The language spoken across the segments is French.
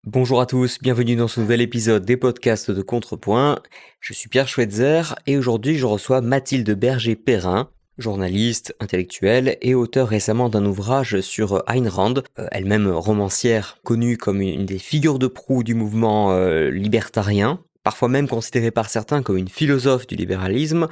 Bonjour à tous, bienvenue dans ce nouvel épisode des podcasts de Contrepoint. Je suis Pierre Schweitzer et aujourd'hui je reçois Mathilde Berger-Perrin, journaliste, intellectuelle et auteure récemment d'un ouvrage sur Ayn Rand, elle-même romancière connue comme une des figures de proue du mouvement libertarien, parfois même considérée par certains comme une philosophe du libéralisme,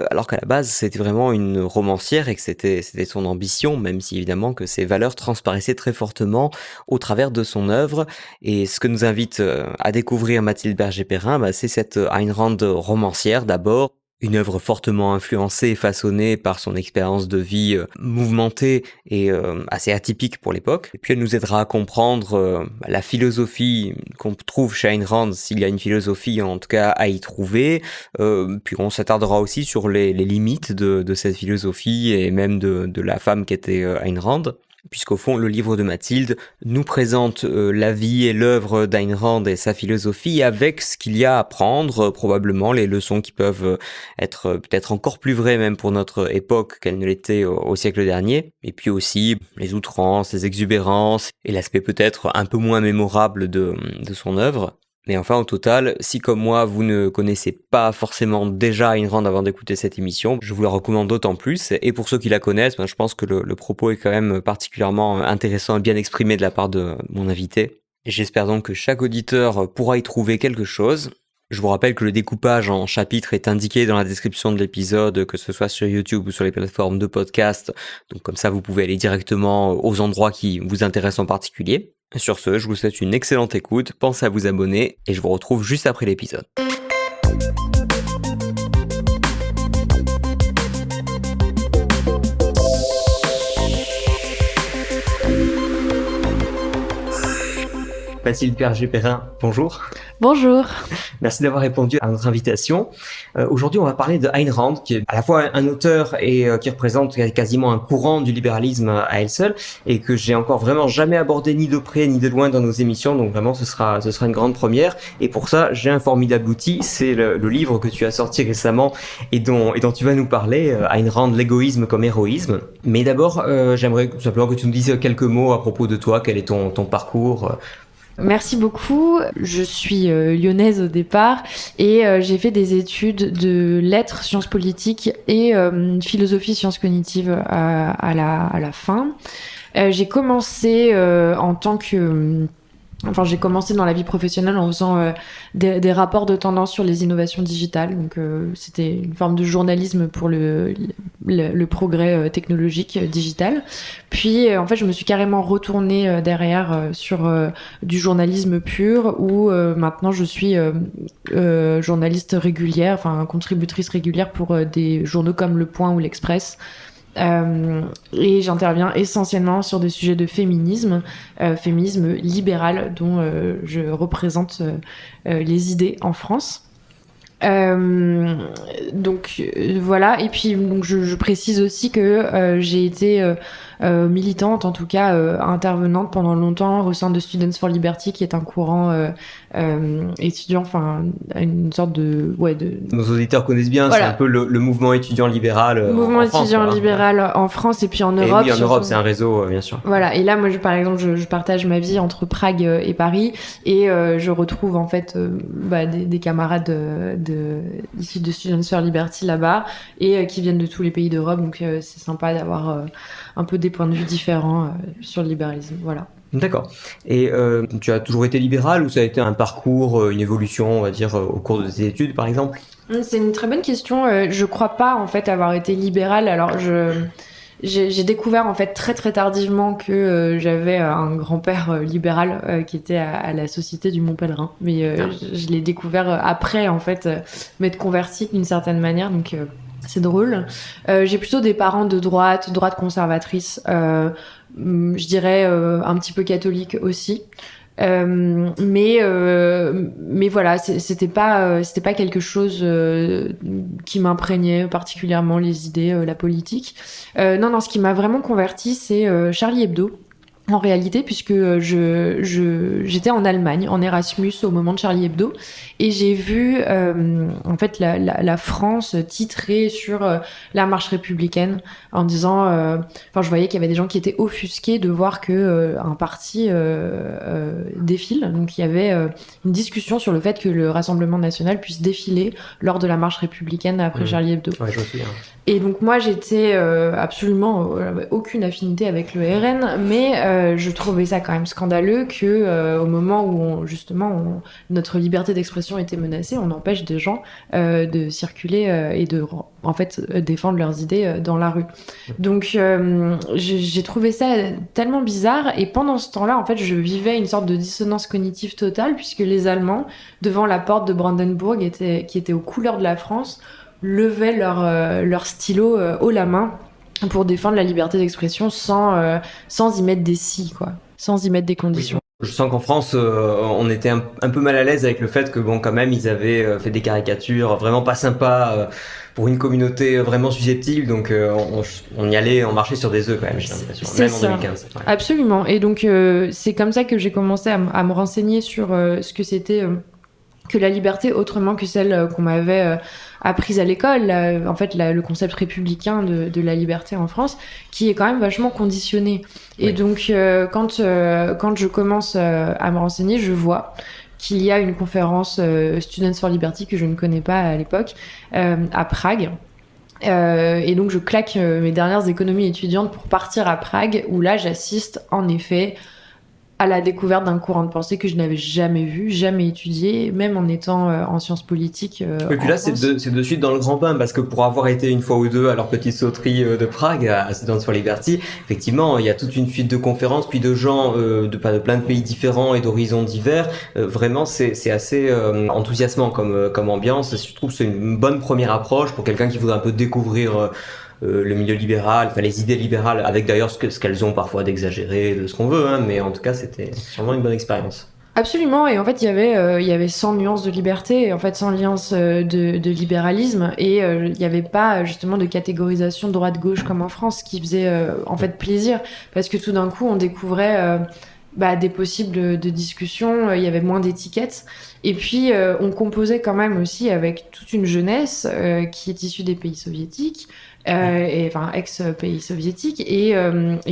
alors qu'à la base c'était vraiment une romancière et que c'était son ambition, même si évidemment que ses valeurs transparaissaient très fortement au travers de son œuvre. Et ce que nous invite à découvrir Mathilde Berger-Perrin, c'est cette Ayn Rand romancière d'abord, une œuvre fortement influencée et façonnée par son expérience de vie mouvementée et assez atypique pour l'époque. Et puis elle nous aidera à comprendre la philosophie qu'on trouve chez Ayn Rand, s'il y a une philosophie en tout cas à y trouver. Puis on s'attardera aussi sur les limites de cette philosophie et même de la femme qu'était Ayn Rand. Puisqu'au fond, le livre de Mathilde nous présente la vie et l'œuvre d'Ayn Rand et sa philosophie avec ce qu'il y a à apprendre, probablement les leçons qui peuvent être peut-être encore plus vraies même pour notre époque qu'elles ne l'étaient au siècle dernier, et puis aussi les outrances, les exubérances et l'aspect peut-être un peu moins mémorable de son œuvre. Mais enfin, au total, si comme moi, vous ne connaissez pas forcément déjà Ayn Rand avant d'écouter cette émission, je vous la recommande d'autant plus. Et pour ceux qui la connaissent, je pense que le propos est quand même particulièrement intéressant et bien exprimé de la part de mon invité. Et j'espère donc que chaque auditeur pourra y trouver quelque chose. Je vous rappelle que le découpage en chapitres est indiqué dans la description de l'épisode, que ce soit sur YouTube ou sur les plateformes de podcast. Donc comme ça, vous pouvez aller directement aux endroits qui vous intéressent en particulier. Sur ce, je vous souhaite une excellente écoute, pensez à vous abonner et je vous retrouve juste après l'épisode. Mathilde Berger-Perrin, bonjour. Bonjour. Merci d'avoir répondu à notre invitation. Aujourd'hui, on va parler de Ayn Rand, qui est à la fois un auteur et qui représente quasiment un courant du libéralisme à elle seule, et que j'ai encore vraiment jamais abordé ni de près ni de loin dans nos émissions, donc vraiment ce sera une grande première. Et pour ça, j'ai un formidable outil, c'est le livre que tu as sorti récemment et dont tu vas nous parler, Ayn Rand, l'égoïsme comme héroïsme. Mais d'abord, j'aimerais tout simplement que tu nous dises quelques mots à propos de toi, quel est ton parcours. Merci beaucoup. Je suis lyonnaise au départ et j'ai fait des études de lettres, sciences politiques et philosophie, sciences cognitives à la fin. J'ai commencé en tant que... j'ai commencé dans la vie professionnelle en faisant des rapports de tendance sur les innovations digitales. Donc, c'était une forme de journalisme pour le progrès technologique digital. Puis, en fait, je me suis carrément retournée derrière sur du journalisme pur où maintenant je suis journaliste régulière, contributrice régulière pour des journaux comme Le Point ou l'Express. Et j'interviens essentiellement sur des sujets de féminisme libéral dont je représente les idées en France. Voilà, et puis donc je précise aussi que j'ai été militante, en tout cas intervenante pendant longtemps au sein de Students for Liberty, qui est un courant étudiant, une sorte de Nos auditeurs connaissent bien, voilà. C'est un peu le mouvement étudiant libéral mouvement en France, étudiant libéral en France et puis en Europe. Et oui, en Europe, c'est un réseau, bien sûr. Voilà, et là, moi, par exemple, je partage ma vie entre Prague et Paris, et je retrouve en fait des camarades issus de Students for Liberty là-bas, et qui viennent de tous les pays d'Europe, donc c'est sympa d'avoir un peu des points de vue différents sur le libéralisme, voilà. D'accord. Et tu as toujours été libéral ou ça a été un parcours, une évolution, on va dire, au cours de tes études, par exemple ? C'est une très bonne question. Je crois pas, en fait, avoir été libéral. Alors, j'ai découvert, en fait, très, très tardivement que j'avais un grand-père libéral qui était à la Société du Mont Pèlerin. Mais je l'ai découvert après, en fait, m'être convertie d'une certaine manière, donc... c'est drôle. J'ai plutôt des parents de droite conservatrice, je dirais un petit peu catholique aussi. Mais voilà, c'était pas quelque chose qui m'imprégnait particulièrement, les idées, la politique. Non, ce qui m'a vraiment convertie, c'est Charlie Hebdo. en réalité, puisque j'étais en Allemagne, en Erasmus, au moment de Charlie Hebdo, et j'ai vu en fait la France titrer sur la marche républicaine en disant, je voyais qu'il y avait des gens qui étaient offusqués de voir que un parti défile. Donc il y avait une discussion sur le fait que le Rassemblement national puisse défiler lors de la marche républicaine après Charlie Hebdo. Ouais, je me souviens. Et donc moi j'étais absolument aucune affinité avec le RN, mais je trouvais ça quand même scandaleux que au moment où notre liberté d'expression était menacée, on empêche des gens de circuler et de en fait défendre leurs idées dans la rue. Donc j'ai trouvé ça tellement bizarre, et pendant ce temps-là en fait je vivais une sorte de dissonance cognitive totale, puisque les Allemands devant la porte de Brandenburg qui était aux couleurs de la France levaient leur stylo haut la main pour défendre la liberté d'expression sans y mettre des si, quoi, sans y mettre des conditions. Je sens qu'en France, on était un peu mal à l'aise avec le fait que bon, quand même, ils avaient fait des caricatures vraiment pas sympas pour une communauté vraiment susceptible, donc on y allait, on marchait sur des œufs quand même, j'ai l'impression, c'est même ça. en 2015. Ouais. Absolument. Et donc c'est comme ça que j'ai commencé à me renseigner sur ce que c'était que la liberté autrement que celle qu'on m'avait apprise à l'école, en fait le concept républicain de la liberté en France, qui est quand même vachement conditionné. Et oui. Donc quand je commence à me renseigner, je vois qu'il y a une conférence Students for Liberty que je ne connais pas à l'époque à Prague. Et donc je claque mes dernières économies étudiantes pour partir à Prague, où là j'assiste en effet à la découverte d'un courant de pensée que je n'avais jamais vu, jamais étudié, même en étant en sciences politiques. Et puis là, c'est de suite dans le grand bain, parce que pour avoir été une fois ou deux à leur petite sauterie de Prague, à Students for Liberty, effectivement, il y a toute une suite de conférences, puis de gens de plein de pays différents et d'horizons divers. Vraiment, c'est assez enthousiasmant comme ambiance. Je trouve que c'est une bonne première approche pour quelqu'un qui voudrait un peu découvrir le milieu libéral, enfin les idées libérales, avec d'ailleurs ce qu'elles ont parfois d'exagéré, de ce qu'on veut, hein, mais en tout cas c'était sûrement une bonne expérience. Absolument, et en fait il y avait 100 nuances de liberté, et en fait 100 nuances de libéralisme, et il n'y avait pas justement de catégorisation droite-gauche comme en France, qui faisait en fait plaisir, parce que tout d'un coup on découvrait des possibles de discussions, il y avait moins d'étiquettes, et puis on composait quand même aussi avec toute une jeunesse qui est issue des pays soviétiques, ex-pays soviétiques, et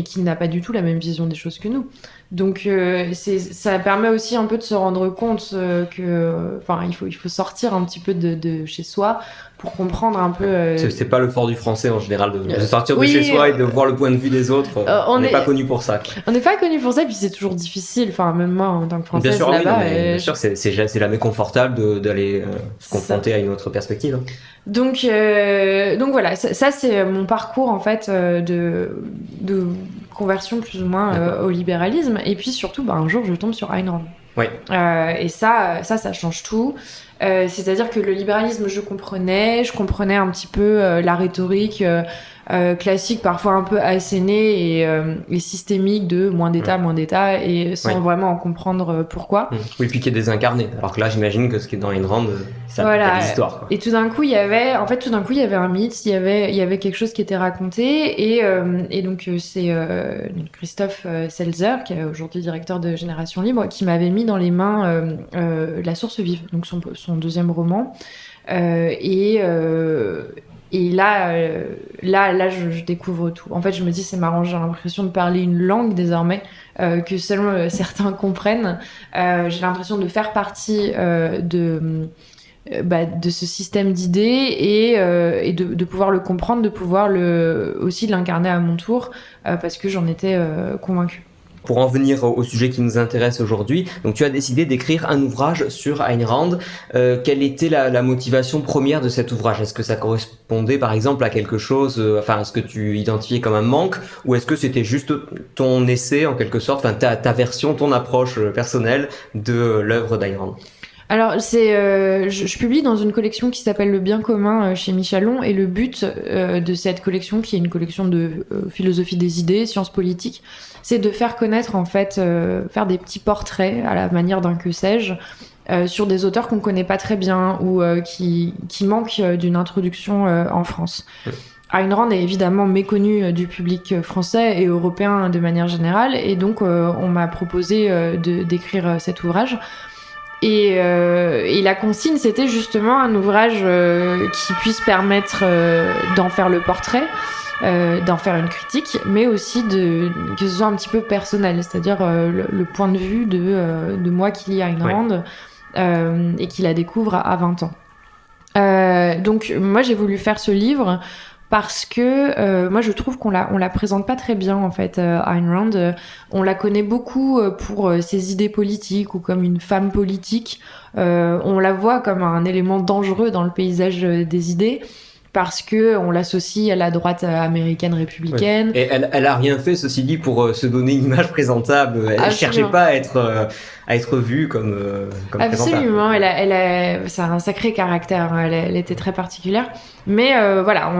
qui n'a pas du tout la même vision des choses que nous. Donc ça permet aussi un peu de se rendre compte il faut sortir un petit peu de chez soi pour comprendre un peu. C'est pas le fort du français en général de sortir de chez soi et de voir le point de vue des autres. On n'est pas connu pour ça. Quoi. On n'est pas connu pour ça, et puis c'est toujours difficile. Enfin, même moi en tant que Française, bien sûr, là-bas. Bien sûr, c'est jamais confortable d'aller se confronter à une autre perspective. Hein. Donc voilà, ça c'est mon parcours en fait de conversion plus ou moins au libéralisme, et puis surtout un jour je tombe sur Ayn Rand. Oui. Et ça change tout. C'est-à-dire que le libéralisme je comprenais un petit peu la rhétorique classique, parfois un peu assénée et systémique de moins d'État, et sans vraiment en comprendre pourquoi. Oui, puis qui est désincarné. Alors que là, j'imagine que ce qui est dans Ayn Rand, c'est une histoire. Quoi. Et tout d'un coup, il y avait un mythe, il y avait quelque chose qui était raconté, et donc c'est Christophe Seltzer, qui est aujourd'hui directeur de Génération Libre, qui m'avait mis dans les mains La Source Vive, donc son deuxième roman, et là, je découvre tout. En fait, je me dis, c'est marrant, j'ai l'impression de parler une langue désormais que seuls certains comprennent. J'ai l'impression de faire partie de ce système d'idées et de pouvoir le comprendre, de pouvoir aussi l'incarner à mon tour, parce que j'en étais convaincue. Pour en venir au sujet qui nous intéresse aujourd'hui, donc tu as décidé d'écrire un ouvrage sur Ayn Rand. Quelle était la motivation première de cet ouvrage ? Est-ce que ça correspondait par exemple à quelque chose, à ce que tu identifiais comme un manque, ou est-ce que c'était juste ton essai en quelque sorte, ta version, ton approche personnelle de l'œuvre d'Ayn Rand ? Alors, je publie dans une collection qui s'appelle Le Bien commun chez Michalon, et le but de cette collection, qui est une collection de philosophie des idées, sciences politiques, c'est de faire connaître, en fait, faire des petits portraits à la manière d'un que sais-je, sur des auteurs qu'on connaît pas très bien ou qui manquent d'une introduction en France. Ayn Rand est évidemment méconnue du public français et européen de manière générale, et donc on m'a proposé d'écrire cet ouvrage. Et la consigne, c'était justement un ouvrage qui puisse permettre d'en faire le portrait, d'en faire une critique, mais aussi que ce soit un petit peu personnel, c'est-à-dire le point de vue de moi qui lis Ayn Rand et qui la découvre à 20 ans. Donc moi j'ai voulu faire ce livre parce que moi je trouve qu'on la présente pas très bien en fait, Ayn Rand. On la connaît beaucoup pour ses idées politiques ou comme une femme politique. On la voit comme un élément dangereux dans le paysage des idées, parce que on l'associe à la droite américaine républicaine. Et elle a rien fait, ceci dit, pour se donner une image présentable. Elle cherchait pas à être vue comme Absolument, présentable. c'est un sacré caractère. Elle était très particulière. Mais voilà,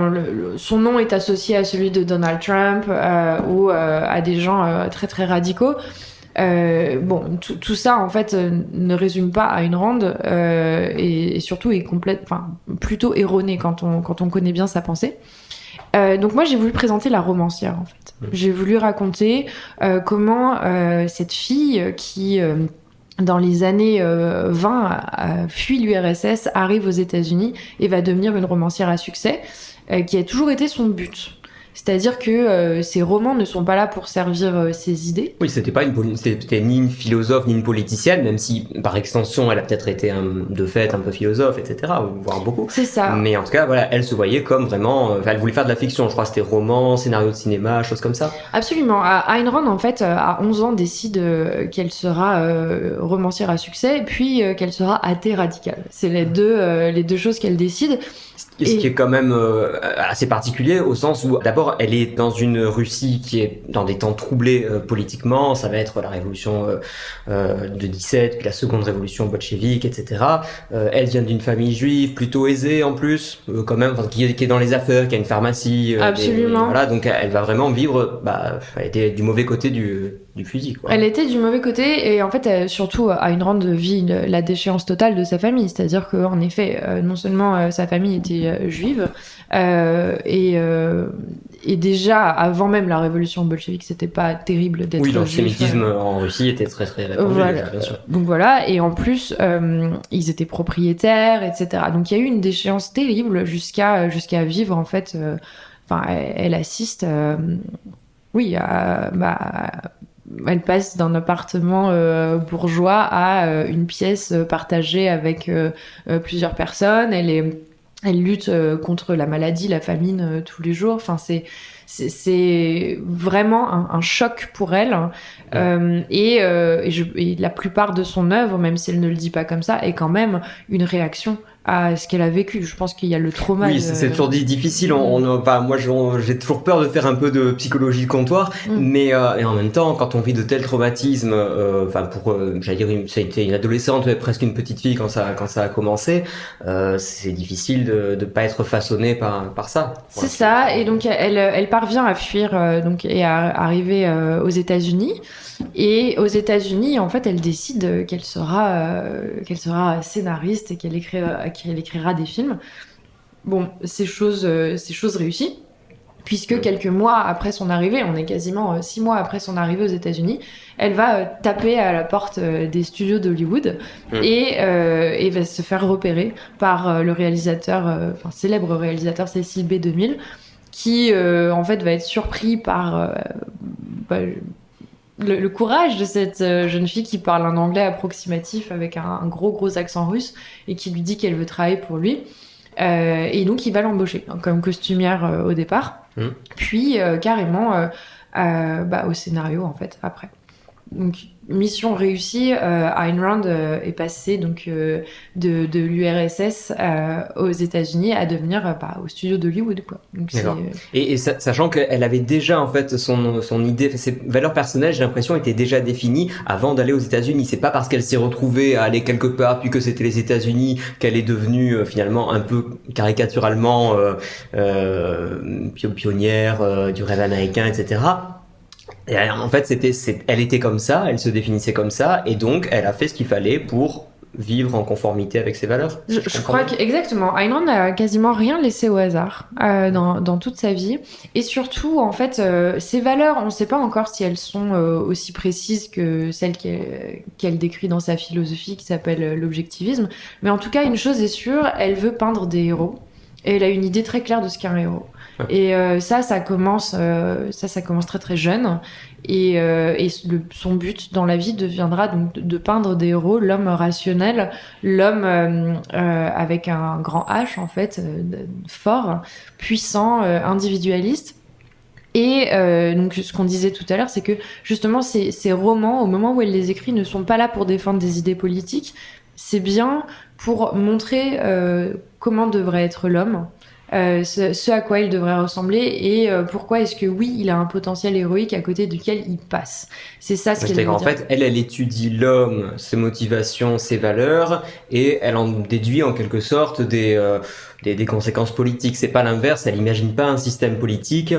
son nom est associé à celui de Donald Trump ou à des gens très très radicaux. Bon, tout ça en fait ne résume pas Ayn Rand et surtout est plutôt erroné quand on connaît bien sa pensée. Donc moi j'ai voulu présenter la romancière en fait. J'ai voulu raconter comment cette fille qui dans les années 20 fuit l'URSS, arrive aux États-Unis et va devenir une romancière à succès, qui a toujours été son but. C'est-à-dire que ces romans ne sont pas là pour servir ses idées. Oui, c'était ni une philosophe ni une politicienne, même si par extension elle a peut-être été de fait un peu philosophe, etc., voire beaucoup. C'est ça. Mais en tout cas, voilà, elle se voyait comme vraiment. Elle voulait faire de la fiction, je crois que c'était roman, scénario de cinéma, choses comme ça. Absolument. Ayn Rand, en fait, à 11 ans, décide qu'elle sera romancière à succès, puis qu'elle sera athée radicale. C'est les deux choses qu'elle décide. Ce qui est quand même assez particulier au sens où d'abord elle est dans une Russie qui est dans des temps troublés politiquement, ça va être la révolution de 17, puis la seconde révolution bolchevique, etc. Elle vient d'une famille juive plutôt aisée en plus, quand même, qui est dans les affaires, qui a une pharmacie. Absolument. Voilà, donc elle va vraiment vivre, elle était du mauvais côté du fusil, quoi. Elle était du mauvais côté et en fait surtout Ayn Rand vit la déchéance totale de sa famille, c'est-à-dire qu'en effet non seulement sa famille était juive et déjà avant même la révolution bolchevique c'était pas terrible d'être juif. Oui, l'antisémitisme en Russie était très très répandu, voilà. Bien sûr. Donc voilà, et en plus ils étaient propriétaires, etc. Donc il y a eu une déchéance terrible jusqu'à vivre en fait. Elle assiste elle passe d'un appartement bourgeois à une pièce partagée avec plusieurs personnes. Elle lutte contre la maladie, la famine tous les jours. Enfin, c'est vraiment un choc pour elle. Et la plupart de son œuvre, même si elle ne le dit pas comme ça, est quand même une réaction à ce qu'elle a vécu. Je pense qu'il y a le trauma. Oui, c'est toujours difficile. Moi, j'ai toujours peur de faire un peu de psychologie de comptoir, mais et en même temps, quand on vit de tels traumatismes, j'allais dire, c'était une adolescente, presque une petite fille quand ça a commencé. C'est difficile de pas être façonné par ça. C'est ça. Et donc, elle parvient à fuir et à arriver aux États-Unis. Et aux États-Unis, en fait, elle décide qu'elle sera scénariste et qu'elle écrira des films. Bon, c'est chose réussie, puisque quelques mois après son arrivée, on est quasiment 6 mois après son arrivée aux États-Unis, elle va taper à la porte des studios d'Hollywood et va se faire repérer par le réalisateur, célèbre réalisateur Cecil B. DeMille, qui en fait va être surpris par le courage de cette jeune fille qui parle un anglais approximatif avec un gros accent russe et qui lui dit qu'elle veut travailler pour lui. Et donc il va l'embaucher comme costumière au départ, puis carrément au scénario en fait après. Donc mission réussie, Ayn Rand est passée donc de l'URSS aux États-Unis à devenir au studio d'Hollywood, quoi. Donc et sachant qu'elle avait déjà en fait son idée, ses valeurs personnelles, j'ai l'impression, étaient déjà définies avant d'aller aux États-Unis. C'est pas parce qu'elle s'est retrouvée à aller quelque part puis que c'était les États-Unis qu'elle est devenue finalement un peu caricaturalement pionnière du rêve américain, etc. Et en fait, elle était comme ça, elle se définissait comme ça, et donc elle a fait ce qu'il fallait pour vivre en conformité avec ses valeurs. Je crois qu'exactement. Ayn Rand n'a quasiment rien laissé au hasard dans toute sa vie. Et surtout, en fait, ses valeurs, on ne sait pas encore si elles sont aussi précises que celles qu'elle décrit dans sa philosophie qui s'appelle l'objectivisme. Mais en tout cas, une chose est sûre, elle veut peindre des héros. Et elle a une idée très claire de ce qu'est un héros. Et ça commence très très jeune. Et son but dans la vie deviendra donc de peindre des héros, l'homme rationnel, l'homme avec un grand H en fait, fort, puissant, individualiste. Et donc ce qu'on disait tout à l'heure, c'est que justement ces romans, au moment où elle les écrit, ne sont pas là pour défendre des idées politiques. C'est bien pour montrer comment devrait être l'homme. Ce à quoi il devrait ressembler et pourquoi est-ce que oui, il a un potentiel héroïque à côté duquel il passe. C'est ça ce qu'elle veut dire. En fait, elle étudie l'homme, ses motivations, ses valeurs, et elle en déduit en quelque sorte des conséquences politiques. C'est pas l'inverse, elle imagine pas un système politique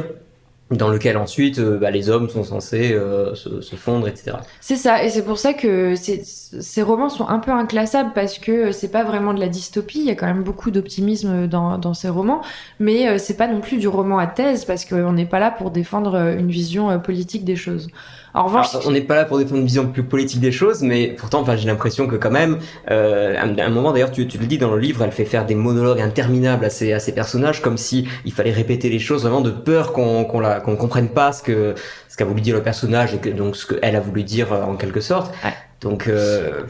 dans lequel ensuite les hommes sont censés se fondre, etc. C'est ça, et c'est pour ça que ces romans sont un peu inclassables, parce que c'est pas vraiment de la dystopie, il y a quand même beaucoup d'optimisme dans ces romans, mais c'est pas non plus du roman à thèse, parce qu'on n'est pas là pour défendre une vision politique des choses. En revanche, on n'est pas là pour défendre une vision plus politique des choses, mais pourtant, j'ai l'impression que quand même, à un moment d'ailleurs, tu le dis dans le livre, elle fait faire des monologues interminables à ses personnages, comme si il fallait répéter les choses vraiment de peur qu'on comprenne pas ce qu'a voulu dire le personnage et donc ce qu'elle a voulu dire en quelque sorte. Ouais. Donc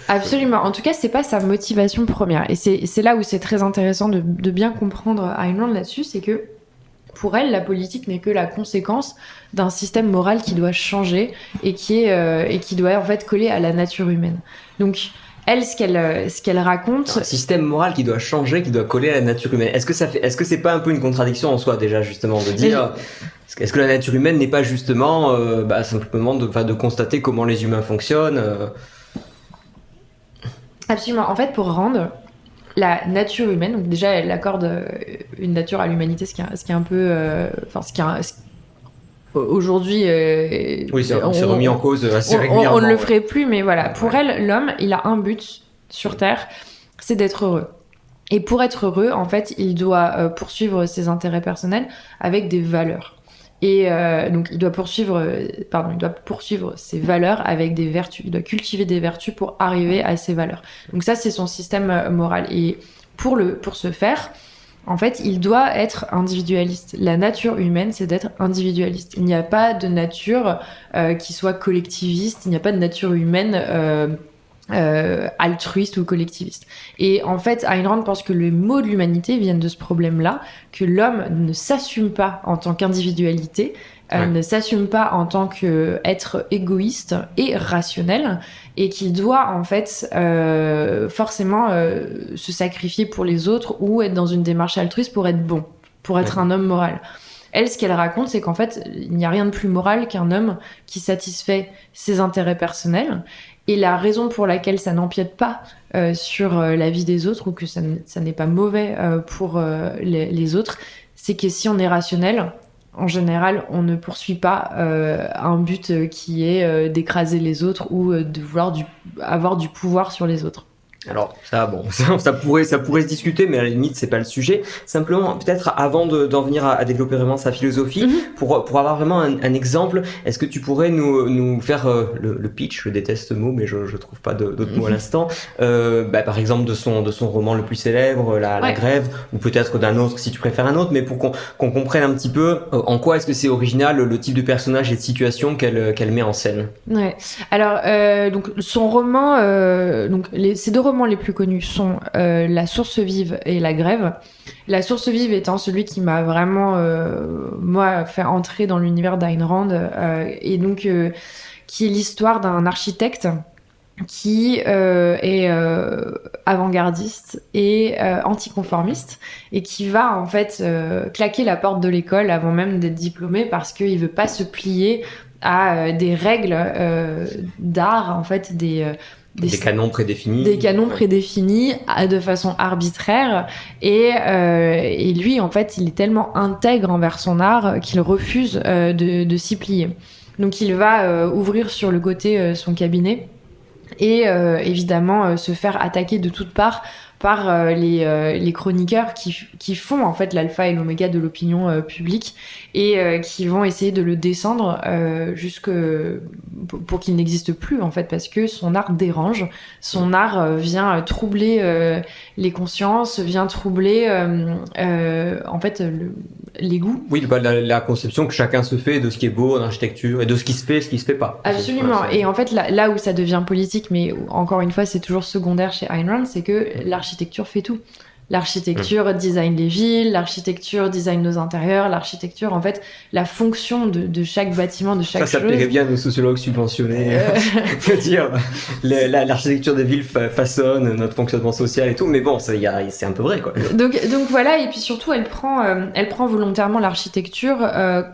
absolument. En tout cas, c'est pas sa motivation première, et c'est là où c'est très intéressant de bien comprendre Ayn Rand là-dessus, c'est que pour elle, la politique n'est que la conséquence d'un système moral qui doit changer et qui doit en fait coller à la nature humaine. Donc, elle, ce qu'elle raconte, un système moral qui doit changer, qui doit coller à la nature humaine. Est-ce que c'est pas un peu une contradiction en soi déjà justement de dire est-ce que la nature humaine n'est pas justement simplement de constater comment les humains fonctionnent Absolument. En fait, pour Rand, la nature humaine, donc déjà elle accorde une nature à l'humanité, ce qui est un peu, aujourd'hui, oui, c'est remis en cause assez régulièrement. On ne le ferait plus, mais voilà. Pour elle, l'homme, il a un but sur Terre, c'est d'être heureux. Et pour être heureux, en fait, il doit poursuivre ses intérêts personnels avec des valeurs. Et donc, il doit poursuivre ses valeurs avec des vertus. Il doit cultiver des vertus pour arriver à ses valeurs. Donc ça, c'est son système moral. Et pour ce faire, en fait, il doit être individualiste. La nature humaine, c'est d'être individualiste. Il n'y a pas de nature qui soit collectiviste. Il n'y a pas de nature humaine altruiste ou collectiviste. Et en fait, Ayn Rand pense que les maux de l'humanité viennent de ce problème-là, que l'homme ne s'assume pas en tant qu'individualité, ne s'assume pas en tant qu'être égoïste et rationnel, et qu'il doit en fait forcément se sacrifier pour les autres ou être dans une démarche altruiste pour être bon, pour être un homme moral. Elle, ce qu'elle raconte, c'est qu'en fait, il n'y a rien de plus moral qu'un homme qui satisfait ses intérêts personnels. Et la raison pour laquelle ça n'empiète pas sur la vie des autres, ou que ça n'est pas mauvais pour les autres, c'est que si on est rationnel, en général, on ne poursuit pas un but qui est d'écraser les autres ou de vouloir avoir du pouvoir sur les autres. Alors ça pourrait se discuter, mais à la limite c'est pas le sujet. Simplement, peut-être avant d'en venir à développer vraiment sa philosophie, pour avoir vraiment un exemple, est-ce que tu pourrais nous faire le pitch? Je déteste ce mot, mais je trouve pas d'autres mots à l'instant. Par exemple de son roman le plus célèbre, la Grève, ou peut-être d'un autre si tu préfères un autre, mais pour qu'on comprenne un petit peu en quoi est-ce que c'est original le type de personnage et de situation qu'elle met en scène. Ouais. Alors donc son roman, ces deux romans les plus connus sont La Source vive et La Grève. La Source vive étant celui qui m'a vraiment moi fait entrer dans l'univers d'Ayn Rand et donc qui est l'histoire d'un architecte qui est avant-gardiste et anticonformiste et qui va en fait claquer la porte de l'école avant même d'être diplômé parce qu'il veut pas se plier à des règles d'art, en fait des canons prédéfinis. Des canons prédéfinis de façon arbitraire. Et lui, en fait, il est tellement intègre envers son art qu'il refuse de s'y plier. Donc il va ouvrir sur le côté son cabinet. et évidemment se faire attaquer de toutes parts par les chroniqueurs qui font en fait l'alpha et l'oméga de l'opinion publique et qui vont essayer de le descendre pour qu'il n'existe plus en fait, parce que son art dérange, son art vient troubler les consciences, vient troubler en fait les goûts. Oui, la conception que chacun se fait de ce qui est beau en architecture et de ce qui se fait et ce qui se fait pas. Absolument. Voilà, et en fait, là où ça devient politique, mais encore une fois, c'est toujours secondaire chez Ayn Rand, c'est que l'architecture fait tout. L'architecture design les villes, l'architecture design nos intérieurs, l'architecture, en fait, la fonction de chaque bâtiment, de chaque chose. Ça plairait bien à nos sociologues subventionnés. Dire, l'architecture des villes façonne notre fonctionnement social et tout, mais bon, c'est un peu vrai, quoi. Donc voilà, et puis surtout, elle prend volontairement l'architecture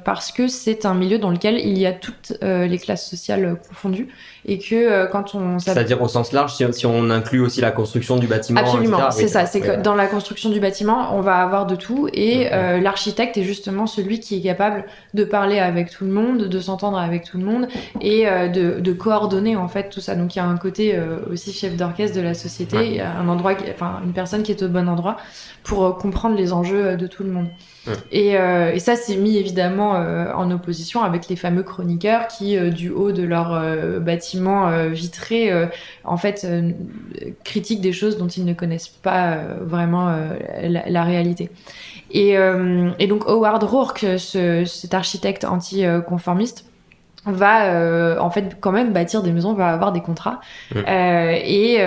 parce que c'est un milieu dans lequel il y a toutes les classes sociales confondues, et que quand on... C'est-à-dire au sens large, si on inclut aussi la construction du bâtiment, absolument, etc. c'est ça, c'est que dans la construction du bâtiment, on va avoir de tout, et l'architecte est justement celui qui est capable de parler avec tout le monde, de s'entendre avec tout le monde, et de coordonner en fait tout ça. Donc il y a un côté aussi chef d'orchestre de la société, il y a un endroit, enfin une personne qui est au bon endroit pour comprendre les enjeux de tout le monde. Et ça, c'est mis évidemment en opposition avec les fameux chroniqueurs qui, du haut de leur bâtiment vitré, en fait, critiquent des choses dont ils ne connaissent pas vraiment la réalité. Et donc Howard Rourke, cet architecte anticonformiste, va en fait quand même bâtir des maisons, va avoir des contrats et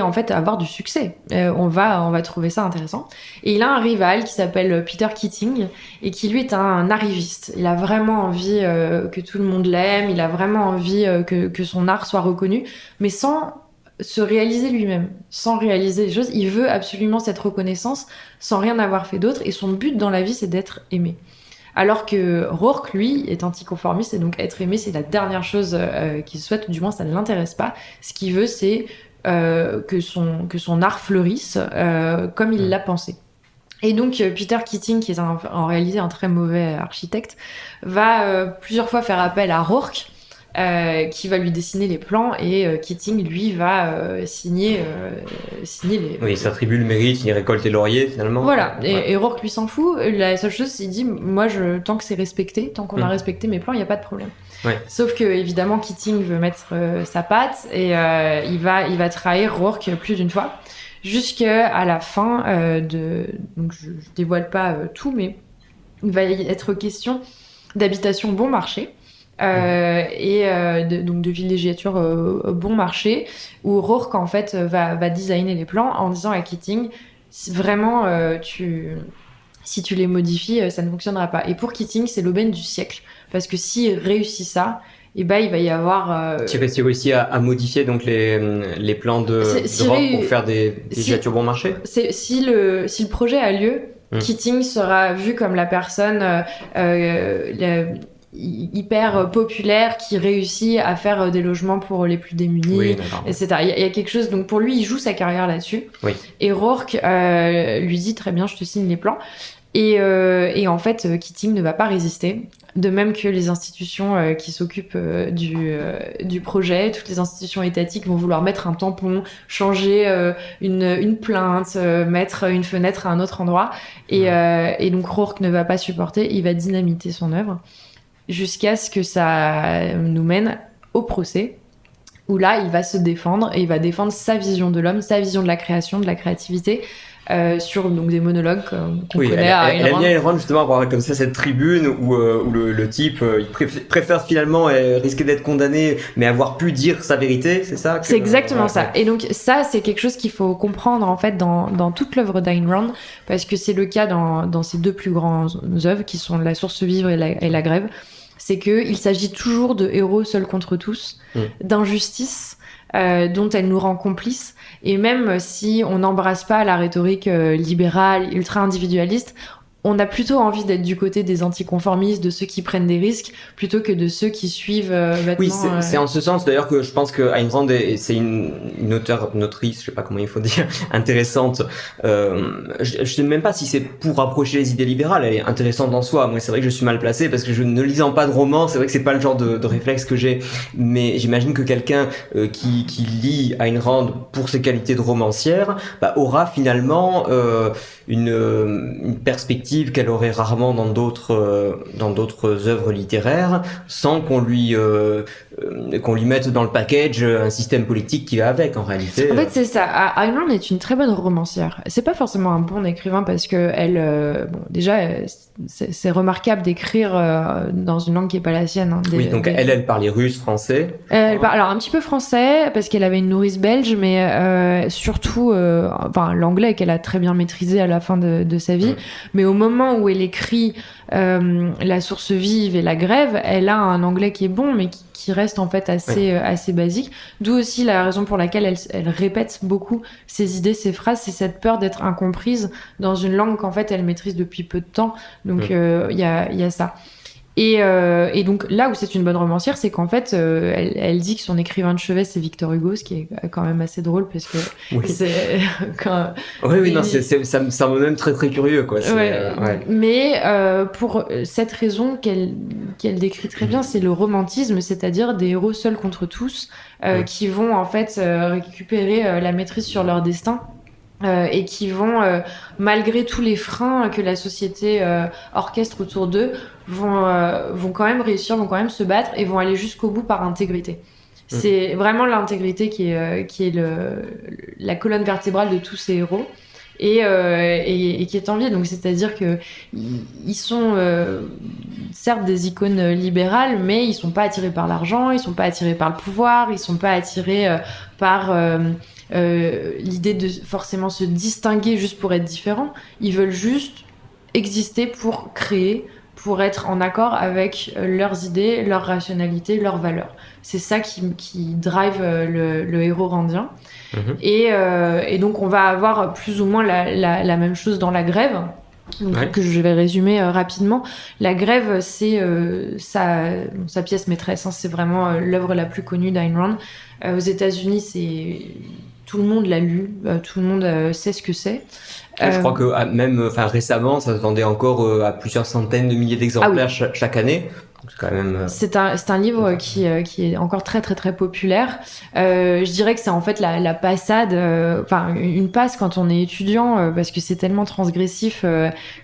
en fait avoir du succès. On va trouver ça intéressant. Et il a un rival qui s'appelle Peter Keating et qui lui est un arriviste. Il a vraiment envie que tout le monde l'aime, il a vraiment envie que son art soit reconnu, mais sans se réaliser lui-même, sans réaliser les choses. Il veut absolument cette reconnaissance sans rien avoir fait d'autre, et son but dans la vie, c'est d'être aimé. Alors que Rourke, lui, est anticonformiste, et donc être aimé, c'est la dernière chose qu'il souhaite, du moins ça ne l'intéresse pas. Ce qu'il veut, c'est que son art fleurisse comme il l'a pensé. Et donc Peter Keating, qui est en réalité un très mauvais architecte, va plusieurs fois faire appel à Rourke, qui va lui dessiner les plans, et Keating, lui, va signer les... Oui, il s'attribue le mérite, il récolte les lauriers, finalement. Voilà, et Rourke, lui, s'en fout. La seule chose, c'est qu'il dit, moi, tant que c'est respecté, tant qu'on a respecté mes plans, il n'y a pas de problème. Ouais. Sauf que, évidemment, Keating veut mettre sa patte, et il va trahir Rourke plus d'une fois, jusqu'à la fin donc je dévoile pas tout, mais il va y être question d'habitation bon marché. Donc de villégiature bon marché, où Rourke en fait va designer les plans en disant à Keating, vraiment si tu les modifies, ça ne fonctionnera pas. Et pour Keating, c'est l'aubaine du siècle, parce que s'il réussit ça, et ben il va y avoir tu réussis à modifier donc les plans de Rourke pour faire des villégiatures bon marché. Si le projet a lieu, Keating sera vu comme la personne hyper populaire qui réussit à faire des logements pour les plus démunis, etc. Il y a quelque chose, donc pour lui, il joue sa carrière là-dessus. Oui. Et Rourke lui dit, très bien, je te signe les plans. Et en fait, Keating ne va pas résister. De même que les institutions qui s'occupent du projet, toutes les institutions étatiques vont vouloir mettre un tampon, changer une plainte, mettre une fenêtre à un autre endroit. Et donc Rourke ne va pas supporter, il va dynamiter son œuvre, jusqu'à ce que ça nous mène au procès, où là, il va se défendre, et il va défendre sa vision de l'homme, sa vision de la création, de la créativité, sur donc, des monologues qu'on connaît à Ayn Rand. Elle aime bien Ayn Rand, justement, avoir comme ça cette tribune où le type il préfère finalement risquer d'être condamné, mais avoir pu dire sa vérité, c'est ça c'est exactement ça. Et donc ça, c'est quelque chose qu'il faut comprendre en fait dans toute l'œuvre d'Ayn Rand, parce que c'est le cas dans ses deux plus grandes œuvres, qui sont La source vivre et la grève. C'est qu'il s'agit toujours de héros seuls contre tous, d'injustice dont elle nous rend complices. Et même si on n'embrasse pas la rhétorique libérale, ultra-individualiste, on a plutôt envie d'être du côté des anticonformistes, de ceux qui prennent des risques, plutôt que de ceux qui suivent bêtement. Oui, c'est en ce sens d'ailleurs que je pense que Ayn Rand c'est une autrice, je sais pas comment il faut dire, intéressante. Je sais même pas si c'est pour approcher les idées libérales, elle est intéressante en soi. Moi, c'est vrai que je suis mal placé parce que je ne lisant pas de romans, c'est vrai que c'est pas le genre de réflexe que j'ai. Mais j'imagine que quelqu'un qui lit Ayn Rand pour ses qualités de romancière, aura finalement une perspective qu'elle aurait rarement dans d'autres œuvres littéraires, sans qu'on lui mette dans le package un système politique qui va avec, en réalité. En fait, c'est ça. Ayn Rand est une très bonne romancière. C'est pas forcément un bon écrivain parce que elle, déjà, c'est remarquable d'écrire dans une langue qui est pas la sienne. Hein, oui, donc elle parlait russe, français. Elle parle alors un petit peu français parce qu'elle avait une nourrice belge, mais surtout, l'anglais qu'elle a très bien maîtrisé à la fin de sa vie. Mais au moment où elle écrit La source vive et La grève, elle a un anglais qui est bon, mais qui reste en fait assez basique. D'où aussi la raison pour laquelle elle répète beaucoup ses idées, ses phrases, c'est cette peur d'être incomprise dans une langue qu'en fait elle maîtrise depuis peu de temps. Donc il y a ça. Et donc là où c'est une bonne romancière, c'est qu'en fait elle dit que son écrivain de chevet c'est Victor Hugo, ce qui est quand même assez drôle parce que c'est non, ça me donne très très curieux quoi. Mais pour cette raison qu'elle décrit très bien, c'est le romantisme, c'est-à-dire des héros seuls contre tous qui vont en fait récupérer la maîtrise sur leur destin. Et qui vont, malgré tous les freins que la société orchestre autour d'eux, vont quand même réussir, vont quand même se battre et vont aller jusqu'au bout par intégrité. C'est vraiment l'intégrité qui est la colonne vertébrale de tous ces héros et qui est enviée. Donc c'est-à-dire que ils sont certes des icônes libérales, mais ils sont pas attirés par l'argent, ils sont pas attirés par le pouvoir, ils sont pas attirés par l'idée de forcément se distinguer juste pour être différent. Ils veulent juste exister pour créer, pour être en accord avec leurs idées, leur rationalité, leurs valeurs. C'est ça qui drive le héros randien. Et donc on va avoir plus ou moins la même chose dans La grève. Donc, que je vais résumer rapidement. La grève, c'est sa pièce maîtresse. Hein, c'est vraiment l'œuvre la plus connue d'Ayn Rand. Aux États-Unis, tout le monde l'a lu, tout le monde sait ce que c'est. Je crois que même récemment, ça se vendait encore à plusieurs centaines de milliers d'exemplaires chaque année. Donc, c'est quand même. C'est un livre qui est encore très très très populaire. Je dirais que c'est en fait la passade, une passe quand on est étudiant, parce que c'est tellement transgressif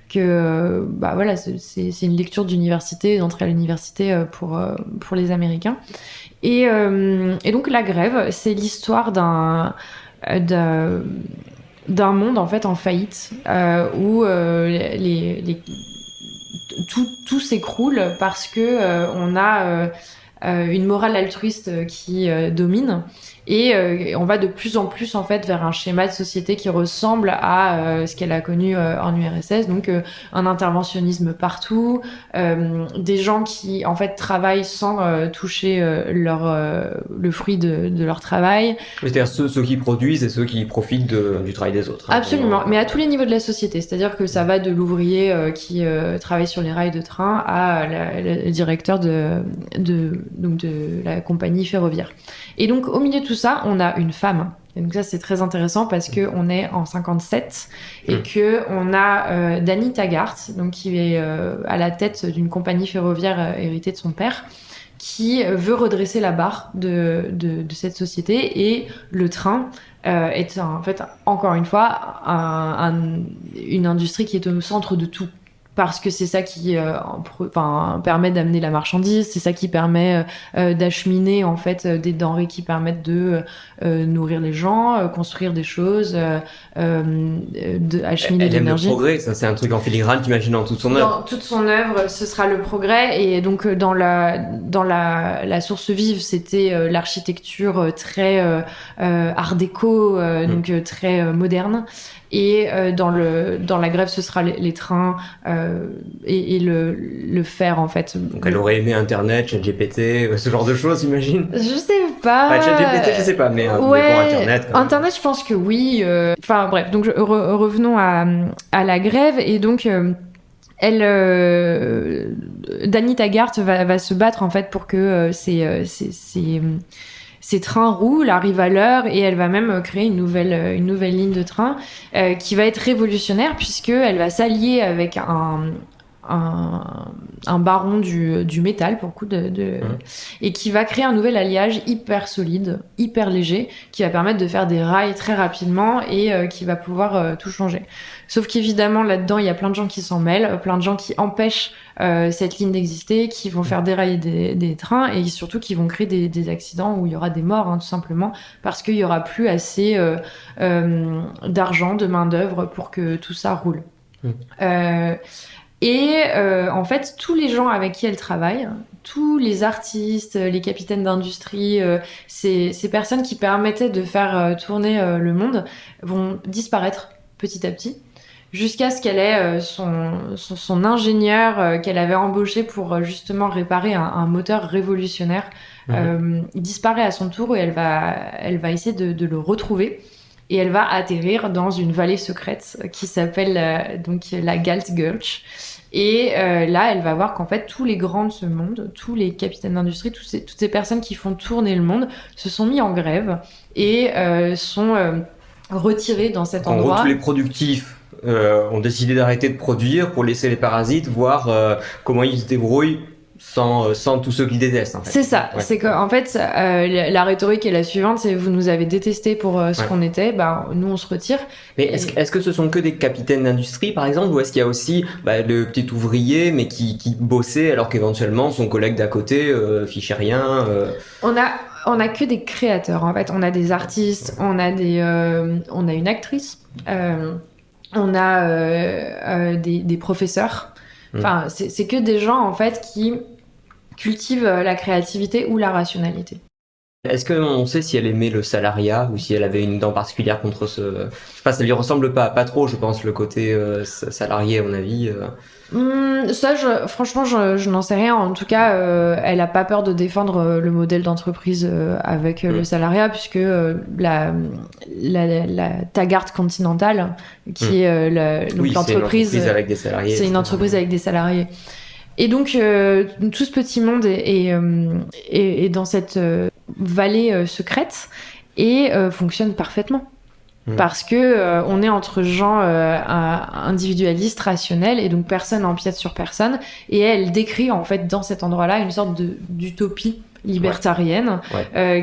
que voilà, c'est une lecture d'université, d'entrée à l'université pour les Américains. Et donc La grève, c'est l'histoire d'un monde en fait en faillite où tout s'écroule parce que on a une morale altruiste qui domine et on va de plus en plus en fait vers un schéma de société qui ressemble à ce qu'elle a connu en URSS, donc un interventionnisme partout, des gens qui en fait travaillent sans toucher le fruit de leur travail. C'est-à-dire ceux qui produisent et ceux qui profitent du travail des autres. Absolument, mais à tous les niveaux de la société, c'est-à-dire que ça va de l'ouvrier qui travaille sur les rails de train à le directeur de la compagnie ferroviaire. Et donc au milieu de tout ça, on a une femme. Et donc ça c'est très intéressant parce que on est en 57 et que on a Dany Taggart, donc qui est à la tête d'une compagnie ferroviaire héritée de son père, qui veut redresser la barre de cette société, et le train est en fait encore une fois une industrie qui est au centre de tout. Parce que c'est ça qui permet d'amener la marchandise, c'est ça qui permet d'acheminer en fait des denrées qui permettent de nourrir les gens, construire des choses, acheminer de l'énergie. Le progrès, ça c'est un truc en filigrane, t'imagines, dans toute son œuvre. Dans toute son œuvre, ce sera le progrès. Et donc dans la source vive, c'était l'architecture très art déco, donc très moderne. Et dans la grève, ce sera les trains et le fer en fait. Donc elle aurait aimé Internet, ChatGPT, ce genre de choses, j'imagine. Je sais pas. ChatGPT, je sais pas, mais bon, Internet. Internet, je pense que oui. Bref, donc revenons à la grève. Et donc Dany Taggart va se battre en fait pour que ces trains roulent, arrivent à l'heure, et elle va même créer une nouvelle ligne de train qui va être révolutionnaire, puisqu'elle va s'allier avec un baron du métal, pour le coup, et qui va créer un nouvel alliage hyper solide, hyper léger, qui va permettre de faire des rails très rapidement et qui va pouvoir tout changer. Sauf qu'évidemment, là-dedans, il y a plein de gens qui s'en mêlent, plein de gens qui empêchent cette ligne d'exister, qui vont faire dérailler des trains, et surtout qui vont créer des accidents où il y aura des morts, tout simplement, parce qu'il y aura plus assez d'argent, de main-d'œuvre pour que tout ça roule. En fait, tous les gens avec qui elle travaille, tous les artistes, les capitaines d'industrie, ces personnes qui permettaient de faire tourner le monde, vont disparaître petit à petit, jusqu'à ce qu'elle ait son ingénieur qu'elle avait embauché pour justement réparer un moteur révolutionnaire, disparaît à son tour, et elle va essayer de le retrouver. Et elle va atterrir dans une vallée secrète qui s'appelle donc la Galt Gulch. Et là, elle va voir qu'en fait, tous les grands de ce monde, tous les capitaines d'industrie, toutes ces personnes qui font tourner le monde, se sont mis en grève et sont retirés dans cet endroit. En gros, tous les productifs ont décidé d'arrêter de produire pour laisser les parasites voir comment ils se débrouillent sans tous ceux qui détestent, en fait. C'est ça, ouais. C'est qu'en fait, la rhétorique est la suivante, c'est: vous nous avez détestés pour ce qu'on était, nous on se retire. Mais est-ce que ce sont que des capitaines d'industrie, par exemple, ou est-ce qu'il y a aussi le petit ouvrier, mais qui bossait alors qu'éventuellement son collègue d'à côté fichait rien On a que des créateurs, en fait. On a des artistes, on a une actrice, on a des professeurs. Enfin, c'est que des gens, en fait, qui cultivent la créativité ou la rationalité. Est-ce qu'on sait si elle aimait le salariat, ou si elle avait une dent particulière contre ce... Je sais pas, ça lui ressemble pas trop, je pense, le côté salarié, à mon avis. Ça, franchement, je n'en sais rien. En tout cas, elle a pas peur de défendre le modèle d'entreprise avec le salariat, puisque la Taggart Continental, qui est l'entreprise, c'est une entreprise avec des salariés. C'est une entreprise avec des salariés. Et donc, tout ce petit monde est dans cette vallée secrète et fonctionne parfaitement. Parce que on est entre gens individualistes, rationnels, et donc personne n'empiète sur personne. Et elle décrit, en fait, dans cet endroit-là, une sorte d'utopie libertarienne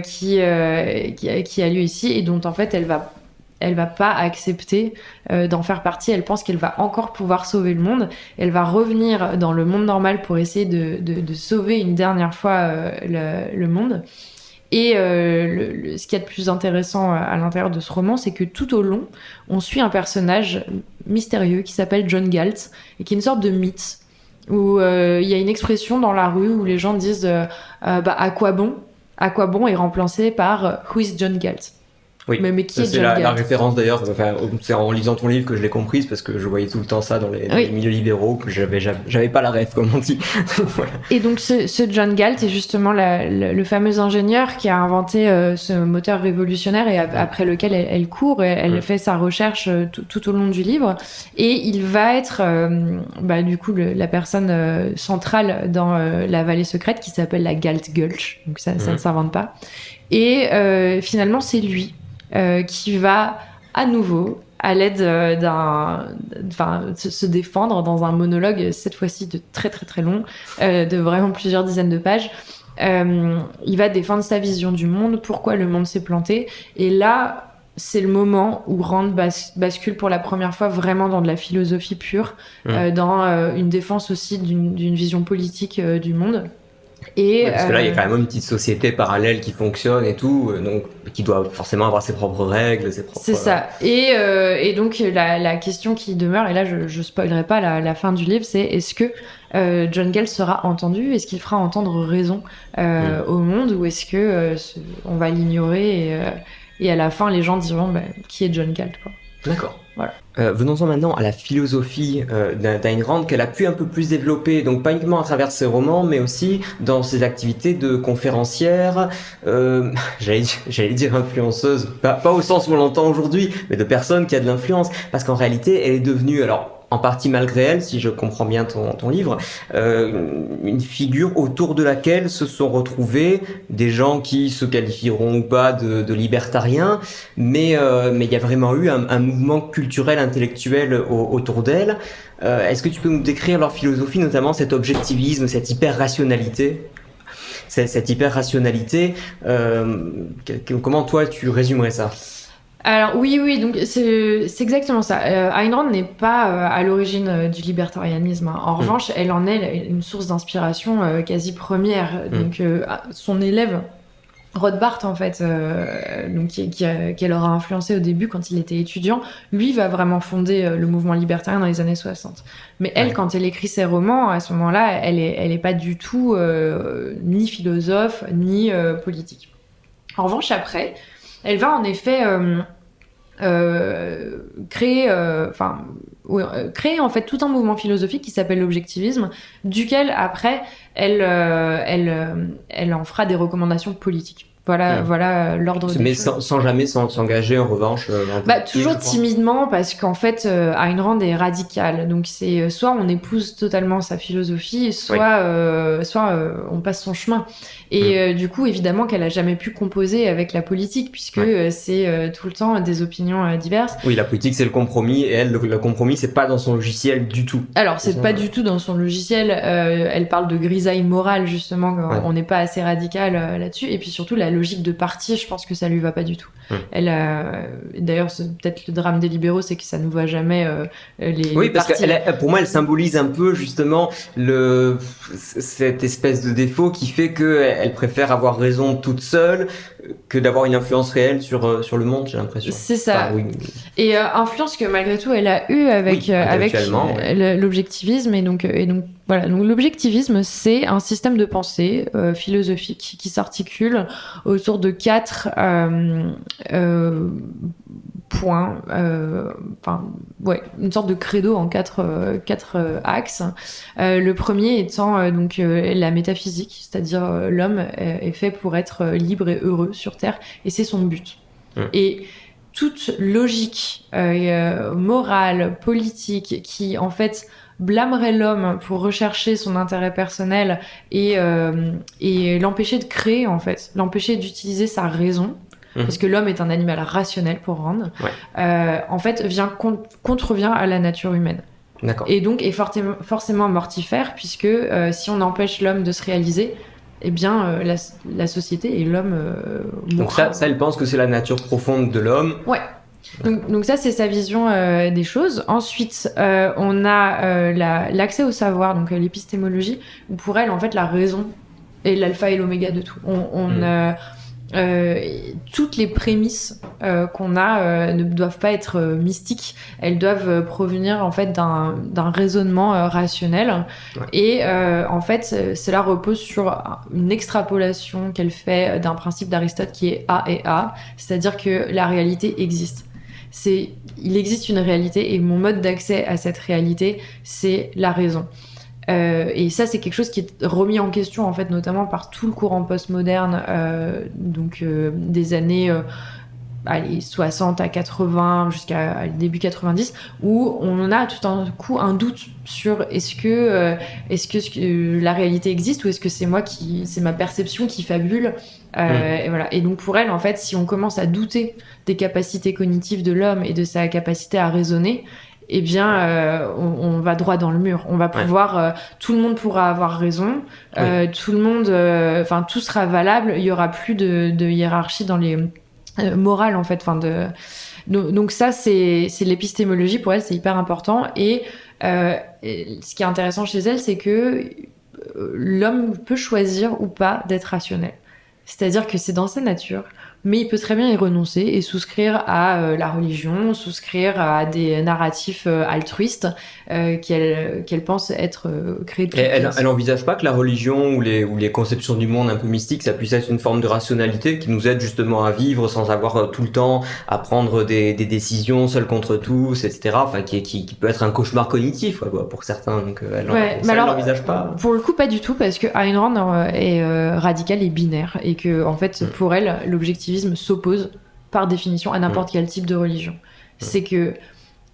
qui a lieu ici, et dont, en fait, elle va pas accepter d'en faire partie. Elle pense qu'elle va encore pouvoir sauver le monde. Elle va revenir dans le monde normal pour essayer de sauver une dernière fois le monde. Et ce qu'il y a de plus intéressant à l'intérieur de ce roman, c'est que tout au long, on suit un personnage mystérieux qui s'appelle John Galt, et qui est une sorte de mythe, où il y a une expression dans la rue où les gens disent à quoi bon est remplacé par Who is John Galt. Oui, mais qui est c'est la référence d'ailleurs, c'est en lisant ton livre que je l'ai comprise, parce que je voyais tout le temps ça dans les milieux libéraux, que j'avais pas la ref, comme on dit. Voilà. Et donc ce John Galt est justement le fameux ingénieur qui a inventé ce moteur révolutionnaire, et après lequel elle court, et elle fait sa recherche tout au long du livre, et il va être du coup la personne centrale dans la vallée secrète, qui s'appelle la Galt Gulch, donc ça ne s'invente pas, et finalement c'est lui qui va à nouveau, à l'aide se défendre dans un monologue, cette fois-ci de très très très long, de vraiment plusieurs dizaines de pages. Il va défendre sa vision du monde, pourquoi le monde s'est planté, et là c'est le moment où Rand bascule pour la première fois vraiment dans de la philosophie pure, dans une défense aussi d'une vision politique du monde. Parce que là, il y a quand même une petite société parallèle qui fonctionne et tout, donc qui doit forcément avoir ses propres règles, ses propres... C'est ça. Et donc la question qui demeure, et là je spoilerai pas la fin du livre, c'est: est-ce que John Galt sera entendu? Est-ce qu'il fera entendre raison au monde, ou est-ce que on va l'ignorer et à la fin les gens diront qui est John Galt, quoi. D'accord. Voilà. Venons-en maintenant à la philosophie d'Ayn Rand, qu'elle a pu un peu plus développer, donc pas uniquement à travers ses romans, mais aussi dans ses activités de conférencière, j'allais dire influenceuse, pas au sens où on l'entend aujourd'hui, mais de personne qui a de l'influence, parce qu'en réalité elle est devenue, alors en partie malgré elle, si je comprends bien ton livre, une figure autour de laquelle se sont retrouvés des gens qui se qualifieront ou pas de libertariens, mais il y a vraiment eu un mouvement culturel, intellectuel autour d'elle. Est-ce que tu peux nous décrire leur philosophie, notamment cet objectivisme, cette hyper-rationalité? Cette hyper-rationalité, comment toi tu résumerais ça? Alors oui, donc c'est exactement ça. Ayn Rand n'est pas à l'origine du libertarianisme, hein. En revanche, elle en est une source d'inspiration quasi première. Donc son élève Rothbard, en fait, donc qu'elle aura influencé au début quand il était étudiant, lui va vraiment fonder le mouvement libertarien dans les années 60. Mais elle, quand elle écrit ses romans, à ce moment-là, elle est pas du tout ni philosophe, ni politique. En revanche, après, elle va en effet créer en fait tout un mouvement philosophique qui s'appelle l'objectivisme, duquel après elle en fera des recommandations politiques. Voilà l'ordre des mais choses. sans jamais s'engager en revanche toujours timidement, parce qu'en fait Ayn Rand est radicale, donc c'est soit on épouse totalement sa philosophie, soit on passe son chemin. Et du coup évidemment qu'elle a jamais pu composer avec la politique, puisque c'est tout le temps des opinions diverses. Oui, la politique c'est le compromis, et elle le compromis c'est pas dans son logiciel du tout. Alors c'est pas du tout dans son logiciel. Elle parle de grisaille morale, justement, on n'est pas assez radical là-dessus. Et puis surtout la logique de parti, je pense que ça lui va pas du tout. D'ailleurs c'est peut-être le drame des libéraux, c'est que ça ne voit jamais les parce partis. que pour moi elle symbolise un peu justement cette espèce de défaut qui fait que elle préfère avoir raison toute seule que d'avoir une influence réelle sur le monde, j'ai l'impression. C'est ça. Et influence que malgré tout elle a eu avec l'objectivisme, et donc voilà. Donc l'objectivisme, c'est un système de pensée philosophique qui s'articule autour de 4 points, une sorte de credo en 4 axes. Le premier étant la métaphysique, c'est-à-dire l'homme est fait pour être libre et heureux sur Terre, et c'est son but. Et toute logique morale, politique, qui en fait blâmerait l'homme pour rechercher son intérêt personnel et l'empêcher de créer, en fait, l'empêcher d'utiliser sa raison, parce que l'homme est un animal rationnel pour Rand, en fait contrevient à la nature humaine. D'accord. Et donc est forcément mortifère, puisque si on empêche l'homme de se réaliser, eh bien la société et l'homme mourra. Donc ça elle pense que c'est la nature profonde de l'homme. Donc ça c'est sa vision des choses. Ensuite on a l'accès au savoir, donc l'épistémologie, où pour elle en fait la raison est l'alpha et l'oméga de tout. Toutes les prémices qu'on a ne doivent pas être mystiques, elles doivent provenir en fait d'un raisonnement rationnel. Et en fait cela repose sur une extrapolation qu'elle fait d'un principe d'Aristote qui est A et A, c'est-à-dire que la réalité existe. Il existe une réalité, et mon mode d'accès à cette réalité, c'est la raison. Et ça, c'est quelque chose qui est remis en question, en fait, notamment par tout le courant postmoderne, des années 60 à 80 jusqu'à début 90, où on a tout un coup un doute sur est-ce que la réalité existe, ou est-ce que c'est ma perception qui fabule. Et voilà. Et donc pour elle, en fait, si on commence à douter des capacités cognitives de l'homme et de sa capacité à raisonner, eh bien, on va droit dans le mur. On va pouvoir, tout le monde pourra avoir raison, tout le monde, tout sera valable. Il y aura plus de hiérarchie dans les morales, en fait. Donc ça, c'est l'épistémologie. Pour elle, c'est hyper important. Et ce qui est intéressant chez elle, c'est que l'homme peut choisir ou pas d'être rationnel. C'est-à-dire que c'est dans sa nature, mais il peut très bien y renoncer et souscrire à la religion, souscrire à des narratifs altruistes qu'elle pense être créés de elle n'envisage pas que la religion ou les conceptions du monde un peu mystiques, ça puisse être une forme de rationalité qui nous aide justement à vivre sans avoir tout le temps à prendre des décisions seuls contre tous, etc. Enfin, qui peut être un cauchemar cognitif quoi, pour certains. Donc elle n'envisage pas. Pour le coup, pas du tout, parce que Ayn Rand est radicale et binaire, et que en fait, pour elle, l'objectivisme s'oppose par définition à n'importe quel type de religion. C'est que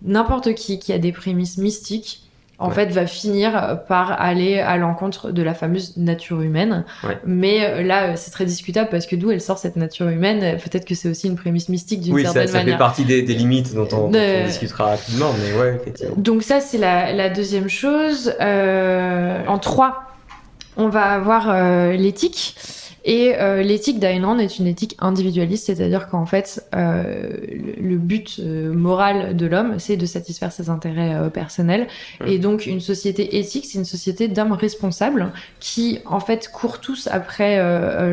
n'importe qui a des prémices mystiques, en fait, va finir par aller à l'encontre de la fameuse nature humaine. Ouais. Mais là, c'est très discutable parce que d'où elle sort cette nature humaine. Peut-être que c'est aussi une prémisse mystique d'une certaine manière. Oui, ça fait partie des limites dont on discutera rapidement, mais ouais, effectivement. Donc ça, c'est la deuxième chose. En 3, on va avoir l'éthique. Et l'éthique d'Ayn Rand est une éthique individualiste, c'est-à-dire qu'en fait, le but moral de l'homme, c'est de satisfaire ses intérêts personnels. Et donc, une société éthique, c'est une société d'hommes responsables qui, en fait, courent tous après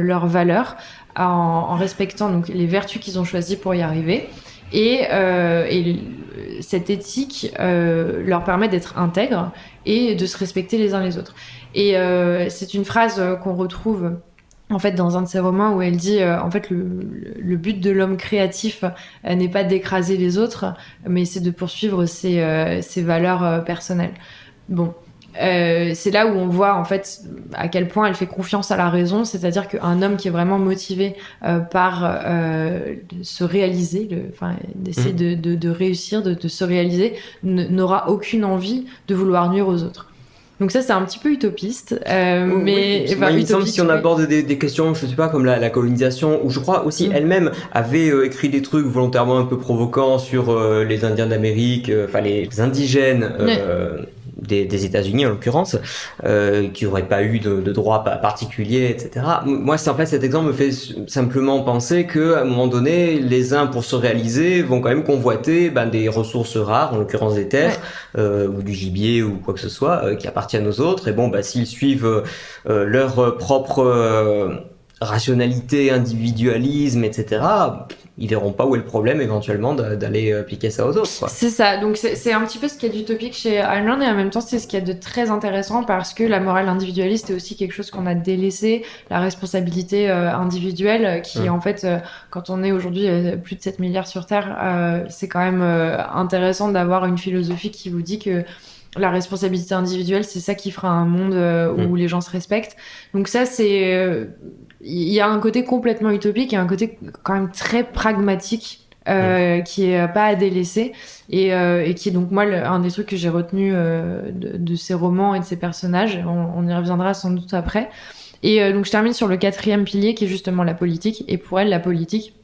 leurs valeurs en respectant donc les vertus qu'ils ont choisies pour y arriver. Et cette éthique leur permet d'être intègres et de se respecter les uns les autres. Et c'est une phrase qu'on retrouve en fait dans un de ses romans où elle dit en fait le but de l'homme créatif n'est pas d'écraser les autres, mais c'est de poursuivre ses valeurs personnelles. Bon. C'est là où on voit en fait à quel point elle fait confiance à la raison, c'est-à-dire qu'un homme qui est vraiment motivé par se réaliser, d'essayer de réussir, de se réaliser, n'aura aucune envie de vouloir nuire aux autres. Donc ça, c'est un petit peu utopiste, mais il me semble si on aborde des questions, je sais pas, comme la colonisation, où je crois aussi elle-même avait écrit des trucs volontairement un peu provocants sur les Indiens d'Amérique, enfin les indigènes des États-Unis en l'occurrence, qui n'auraient pas eu de droits particuliers, etc. Moi, en fait, cet exemple me fait simplement penser que à un moment donné, les uns pour se réaliser vont quand même convoiter des ressources rares, en l'occurrence des terres, ou du gibier ou quoi que ce soit, qui appartiennent aux autres. Et bon, s'ils suivent leur propre rationalité, individualisme, etc., ils verront pas où est le problème éventuellement d'aller appliquer ça aux autres, quoi. C'est ça, donc c'est un petit peu ce qu'il y a d'utopique chez Ayn Rand et en même temps c'est ce qu'il y a de très intéressant parce que la morale individualiste est aussi quelque chose qu'on a délaissé, la responsabilité individuelle qui en fait, quand on est aujourd'hui plus de 7 milliards sur Terre, c'est quand même intéressant d'avoir une philosophie qui vous dit que la responsabilité individuelle, c'est ça qui fera un monde où les gens se respectent. Donc ça, c'est... Il y a un côté complètement utopique et un côté quand même très pragmatique qui est pas à délaisser et qui est donc moi un des trucs que j'ai retenu de ces romans et de ces personnages. On y reviendra sans doute après. Et donc je termine sur le 4e pilier qui est justement la politique. Et pour elle, la politique,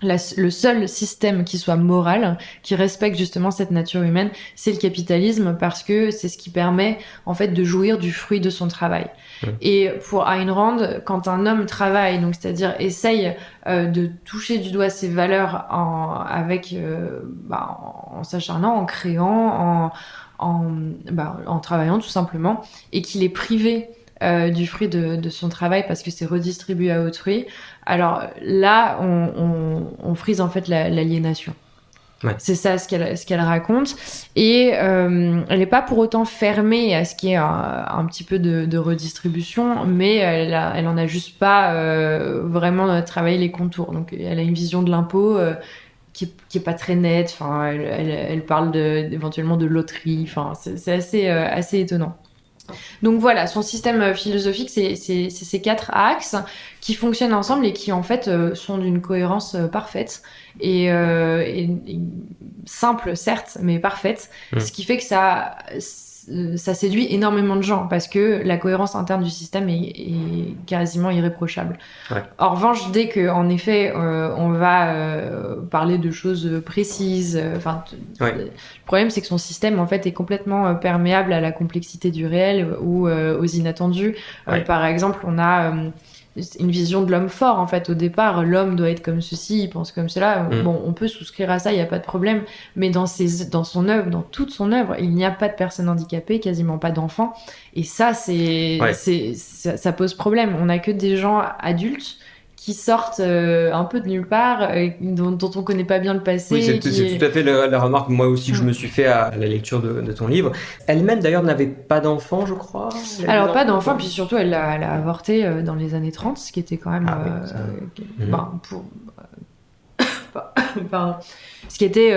le seul système qui soit moral, qui respecte justement cette nature humaine, c'est le capitalisme parce que c'est ce qui permet en fait de jouir du fruit de son travail. Et pour Ayn Rand, quand un homme travaille, donc c'est-à-dire essaye de toucher du doigt ses valeurs en s'acharnant, en créant, en travaillant tout simplement, et qu'il est privé du fruit de son travail parce que c'est redistribué à autrui, alors là on frise en fait l'aliénation. Ouais. C'est ça ce qu'elle raconte et elle n'est pas pour autant fermée à ce qui est un petit peu de redistribution, mais elle en a juste pas vraiment travaillé les contours. Donc elle a une vision de l'impôt qui est pas très nette. Enfin elle parle éventuellement de loterie. Enfin c'est assez étonnant. Donc voilà, son système philosophique, c'est ces 4 axes qui fonctionnent ensemble et qui en fait sont d'une cohérence parfaite et simple certes, mais parfaite, ce qui fait que ça séduit énormément de gens parce que la cohérence interne du système est quasiment irréprochable. Ouais. En revanche, dès que en effet on va parler de choses précises, le problème c'est que son système en fait est complètement perméable à la complexité du réel ou aux inattendus. Par exemple, on a une vision de l'homme fort en fait. Au départ, l'homme doit être comme ceci, il pense comme cela. Bon, on peut souscrire à ça, il y a pas de problème. Mais dans son œuvre, dans toute son œuvre, il n'y a pas de personnes handicapées, quasiment pas d'enfants. Et ça, ça pose problème. On n'a que des gens adultes qui sortent un peu de nulle part, dont on connaît pas bien le passé. Oui, c'est tout à fait la remarque, moi aussi, que je me suis fait à la lecture de ton livre. Elle-même, d'ailleurs, n'avait pas d'enfant, je crois. Alors, pas d'enfant, puis surtout, elle a avorté dans les années 30, ce qui était quand même... ce qui était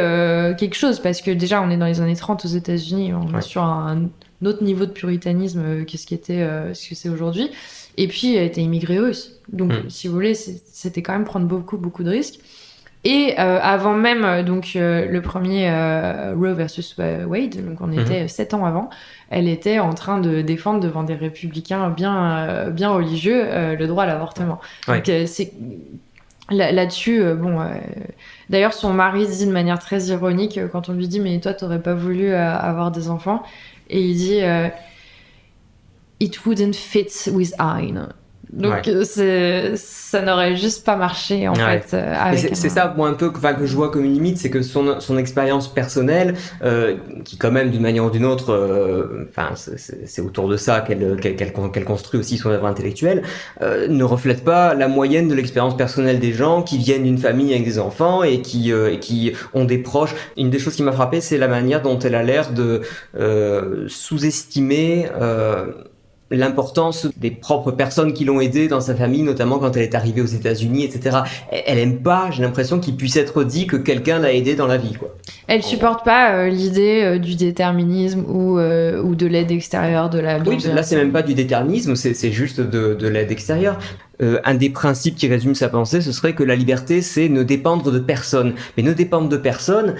quelque chose, parce que déjà, on est dans les années 30 aux États-Unis, on est sur un autre niveau de puritanisme que ce que c'est aujourd'hui. Et puis, elle était immigrée russe. Donc, si vous voulez, c'était quand même prendre beaucoup de risques. Et avant même le premier Roe versus Wade, donc on était 7 ans avant, elle était en train de défendre devant des républicains bien religieux le droit à l'avortement. Ouais. Donc c'est là-dessus, d'ailleurs son mari dit de manière très ironique quand on lui dit mais toi t'aurais pas voulu avoir des enfants, et il dit it wouldn't fit with Ayn. Donc ça n'aurait juste pas marché en fait. Avec c'est ça moi un peu que je vois comme une limite, c'est que son expérience personnelle, qui quand même d'une manière ou d'une autre, c'est autour de ça qu'elle construit aussi son œuvre intellectuelle, ne reflète pas la moyenne de l'expérience personnelle des gens qui viennent d'une famille avec des enfants et qui ont des proches. Une des choses qui m'a frappé, c'est la manière dont elle a l'air de sous-estimer l'importance des propres personnes qui l'ont aidée dans sa famille, notamment quand elle est arrivée aux États-Unis, etc. Elle aime pas, j'ai l'impression qu'il puisse être dit que quelqu'un l'a aidée dans la vie, quoi. Elle supporte pas l'idée du déterminisme ou de l'aide extérieure, de la bienveillance. Oui, là c'est même pas du déterminisme, c'est juste de l'aide extérieure. Un des principes qui résume sa pensée, ce serait que la liberté, c'est ne dépendre de personne. Mais ne dépendre de personne,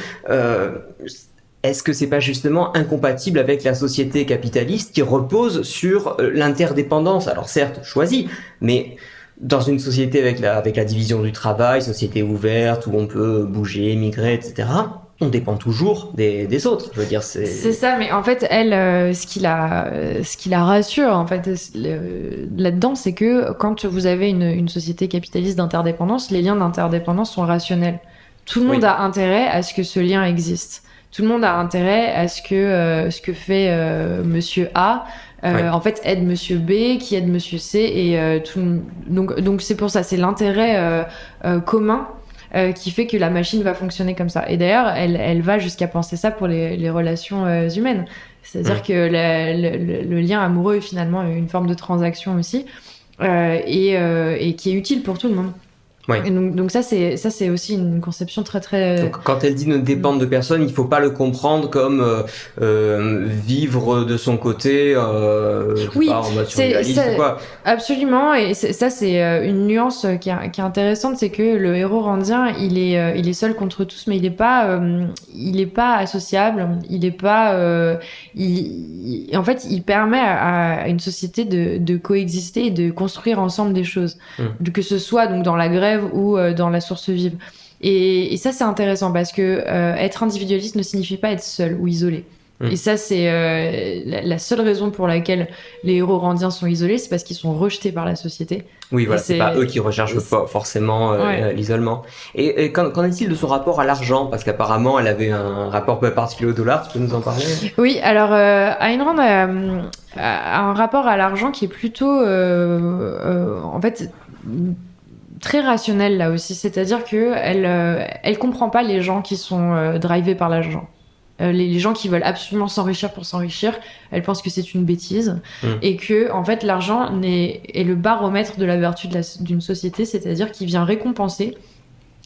est-ce que c'est pas justement incompatible avec la société capitaliste qui repose sur l'interdépendance? Alors certes, choisie, mais dans une société avec la division du travail, société ouverte où on peut bouger, migrer, etc., on dépend toujours des autres. Je veux dire, c'est ça, mais en fait, elle, ce qui la rassure, en fait, là-dedans, c'est que quand vous avez une société capitaliste d'interdépendance, les liens d'interdépendance sont rationnels. Tout le monde a intérêt à ce que ce lien existe. Tout le monde a intérêt à ce que fait Monsieur A, en fait, aide Monsieur B, qui aide Monsieur C, et donc c'est pour ça, c'est l'intérêt commun qui fait que la machine va fonctionner comme ça. Et d'ailleurs, elle va jusqu'à penser ça pour les relations humaines. C'est-à-dire que le lien amoureux est finalement une forme de transaction aussi, et qui est utile pour tout le monde. Ouais. Et donc ça c'est aussi une conception très. Donc, quand elle dit ne dépendre de personne, il faut pas le comprendre comme vivre de son côté, oui, en mode survivaliste ou quoi. Absolument, et ça c'est une nuance qui est intéressante, c'est que le héros randien il est seul contre tous, mais il est pas associable, il est pas en fait il permet à une société de coexister et de construire ensemble des choses, que ce soit donc dans la grève ou dans la source vive. Et ça, c'est intéressant parce que être individualiste ne signifie pas être seul ou isolé. Et ça, c'est la seule raison pour laquelle les héros randiens sont isolés, c'est parce qu'ils sont rejetés par la société. Oui, voilà, c'est pas eux qui recherchent forcément l'isolement. Et qu'en est-il de son rapport à l'argent? Parce qu'apparemment, elle avait un rapport peu particulier au dollar, tu peux nous en parler? Oui, alors Ayn Rand a un rapport à l'argent qui est plutôt, en fait, très rationnel là aussi, c'est-à-dire que elle comprend pas les gens qui sont drivés par l'argent. Les gens qui veulent absolument s'enrichir pour s'enrichir, elle pense que c'est une bêtise, et que en fait l'argent est le baromètre de la vertu d'une société, c'est-à-dire qu'il vient récompenser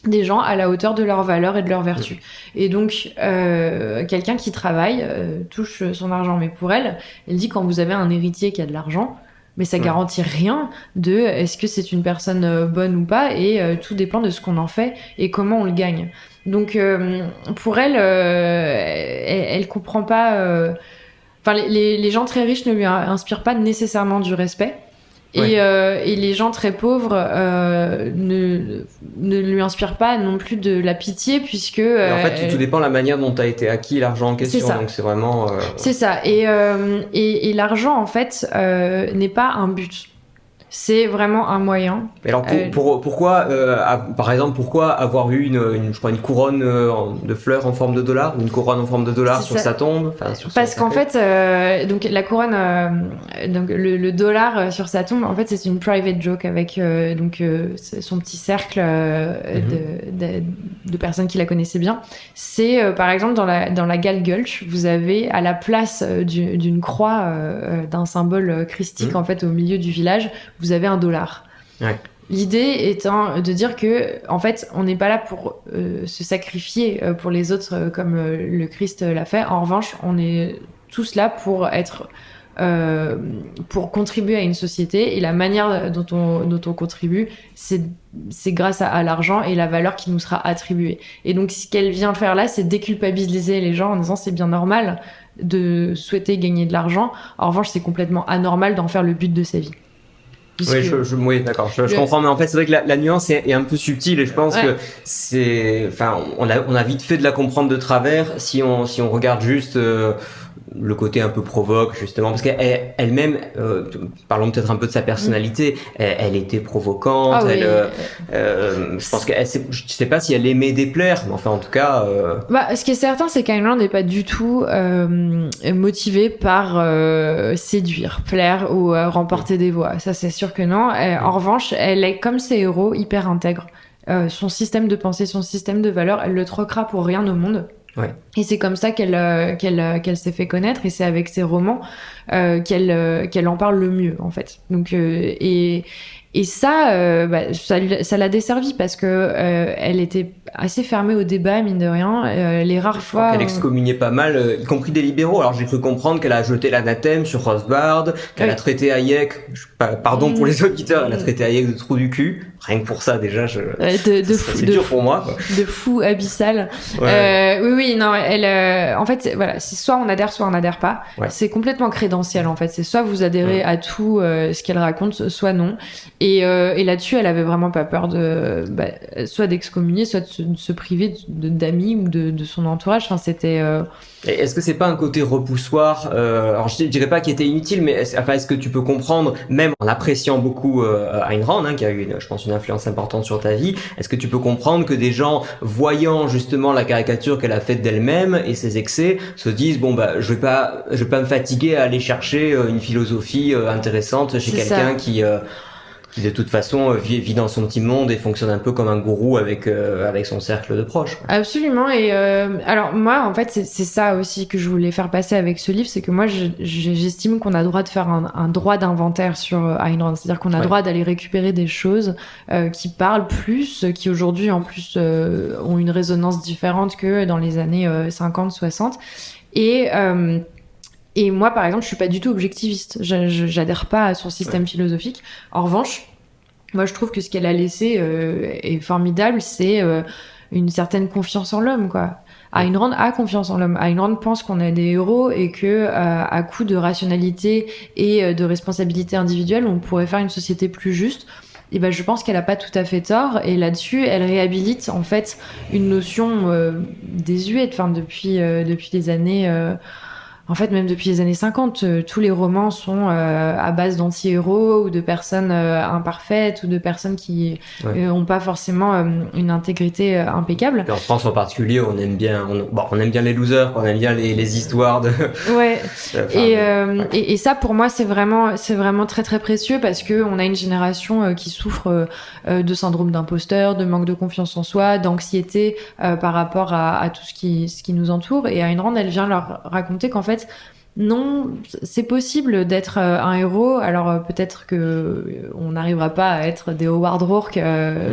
des gens à la hauteur de leurs valeurs et de leurs vertus. Et donc quelqu'un qui travaille touche son argent, mais pour elle dit quand vous avez un héritier qui a de l'argent, mais ça garantit rien de est-ce que c'est une personne bonne ou pas, et tout dépend de ce qu'on en fait et comment on le gagne. Donc pour elle, elle comprend pas. Enfin, les gens très riches ne lui inspirent pas nécessairement du respect. Et les gens très pauvres ne lui inspirent pas non plus de la pitié, puisque en fait tout dépend de la manière dont a été acquis l'argent en question, donc c'est vraiment c'est ça, et l'argent en fait n'est pas un but, c'est vraiment un moyen. Mais alors pourquoi par exemple pourquoi avoir eu je crois une couronne de fleurs en forme de dollar, ou une couronne en forme de dollar sur sa tombe, parce qu'en fait donc la couronne donc le dollar sur sa tombe, en fait c'est une private joke avec son petit cercle de personnes qui la connaissaient bien. C'est par exemple dans la Gall Gulch, vous avez à la place d'une croix d'un symbole christique en fait au milieu du village, vous avez $1. L'idée étant de dire que en fait on n'est pas là pour se sacrifier pour les autres comme le Christ l'a fait. En revanche, on est tous là pour être pour contribuer à une société. Et la manière dont on contribue, c'est grâce à l'argent et la valeur qui nous sera attribuée. Et donc, ce qu'elle vient faire là, c'est déculpabiliser les gens en disant c'est bien normal de souhaiter gagner de l'argent. En revanche, c'est complètement anormal d'en faire le but de sa vie. Oui, oui, d'accord, je comprends, mais en fait, c'est vrai que la nuance est un peu subtile et je pense que on a vite fait de la comprendre de travers si on regarde juste le côté un peu provoque, justement, parce qu'elle-même, parlons peut-être un peu de sa personnalité, elle était provocante, je pense je sais pas si elle aimait déplaire, mais enfin, en tout cas... ce qui est certain, c'est qu'Ayn Rand n'est pas du tout motivée par séduire, plaire ou remporter des voix. Ça, c'est sûr que non. En revanche, elle est, comme ses héros, hyper intègre. Son système de pensée, son système de valeurs, elle le troquera pour rien au monde. Ouais. Et c'est comme ça qu'elle s'est fait connaître, et c'est avec ses romans qu'elle en parle le mieux, en fait. Donc et ça l'a desservi parce que elle était assez fermée au débat, mine de rien. Les rares fois qu'elle excommuniait pas mal, y compris des libéraux. Alors j'ai cru comprendre qu'elle a jeté l'anathème sur Rothbard, qu'elle a traité Hayek, pardon pour les auditeurs, elle a traité Hayek de trou du cul. Rien que pour ça, déjà, c'est dur pour moi, quoi. De fou abyssal. Oui, non, elle, en fait, voilà, c'est soit on adhère pas. Ouais. C'est complètement crédentiel, en fait. C'est soit vous adhérez à tout ce qu'elle raconte, soit non. Et là-dessus, elle avait vraiment pas peur soit d'excommunier, soit de se priver d'amis ou de son entourage. Enfin, c'était... Est-ce que c'est pas un côté repoussoir, alors je dirais pas qu'il était inutile, mais est-ce que tu peux comprendre, même en appréciant beaucoup Ayn Rand, qui a eu, je pense, une influence importante sur ta vie, est-ce que tu peux comprendre que des gens, voyant justement la caricature qu'elle a faite d'elle-même et ses excès, se disent je vais pas me fatiguer à aller chercher une philosophie intéressante chez quelqu'un qui de toute façon vit dans son petit monde et fonctionne un peu comme un gourou avec son cercle de proches. Absolument. Et alors moi, en fait, c'est ça aussi que je voulais faire passer avec ce livre, c'est que moi, j'estime qu'on a le droit de faire un droit d'inventaire sur Ayn Rand, c'est-à-dire qu'on a le droit d'aller récupérer des choses qui parlent plus, qui aujourd'hui en plus ont une résonance différente que dans les années 50, 60. Et moi, par exemple, je suis pas du tout objectiviste. J'adhère pas à son système philosophique. En revanche, moi, je trouve que ce qu'elle a laissé est formidable. C'est une certaine confiance en l'homme, quoi. Ayn Rand a confiance en l'homme. Ayn Rand pense qu'on est des héros et que, à coup de rationalité et de responsabilité individuelle, on pourrait faire une société plus juste. Et je pense qu'elle a pas tout à fait tort. Et là-dessus, elle réhabilite en fait une notion désuète. Enfin, depuis les années. En fait, même depuis les années 50, tous les romans sont à base d'anti-héros ou de personnes imparfaites ou de personnes qui ont pas forcément une intégrité impeccable. Et en France en particulier, on aime bien les losers, on aime bien les histoires de... Ouais. Et ça, pour moi, c'est vraiment très très précieux parce que on a une génération qui souffre de syndrome d'imposteur, de manque de confiance en soi, d'anxiété par rapport à tout ce qui nous entoure. Et Ayn Rand, elle vient leur raconter qu'en fait, non, c'est possible d'être un héros. Alors peut-être que on n'arrivera pas à être des Howard Rourke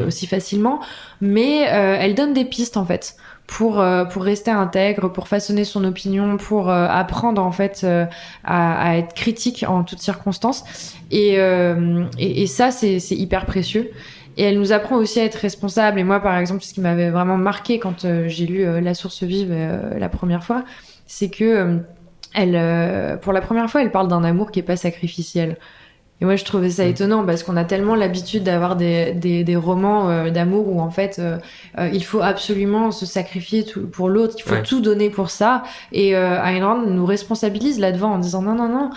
aussi facilement, mais elle donne des pistes en fait pour rester intègre, pour façonner son opinion, pour apprendre en fait à être critique en toutes circonstances. Et ça c'est hyper précieux. Et elle nous apprend aussi à être responsable. Et moi, par exemple, ce qui m'avait vraiment marqué quand j'ai lu La Source Vive la première fois, c'est que pour la première fois, elle parle d'un amour qui est pas sacrificiel. Et moi, je trouvais ça étonnant parce qu'on a tellement l'habitude d'avoir des romans d'amour où en fait, il faut absolument se sacrifier pour l'autre, il faut tout donner pour ça. Et Ayn Rand nous responsabilise là-devant en disant non,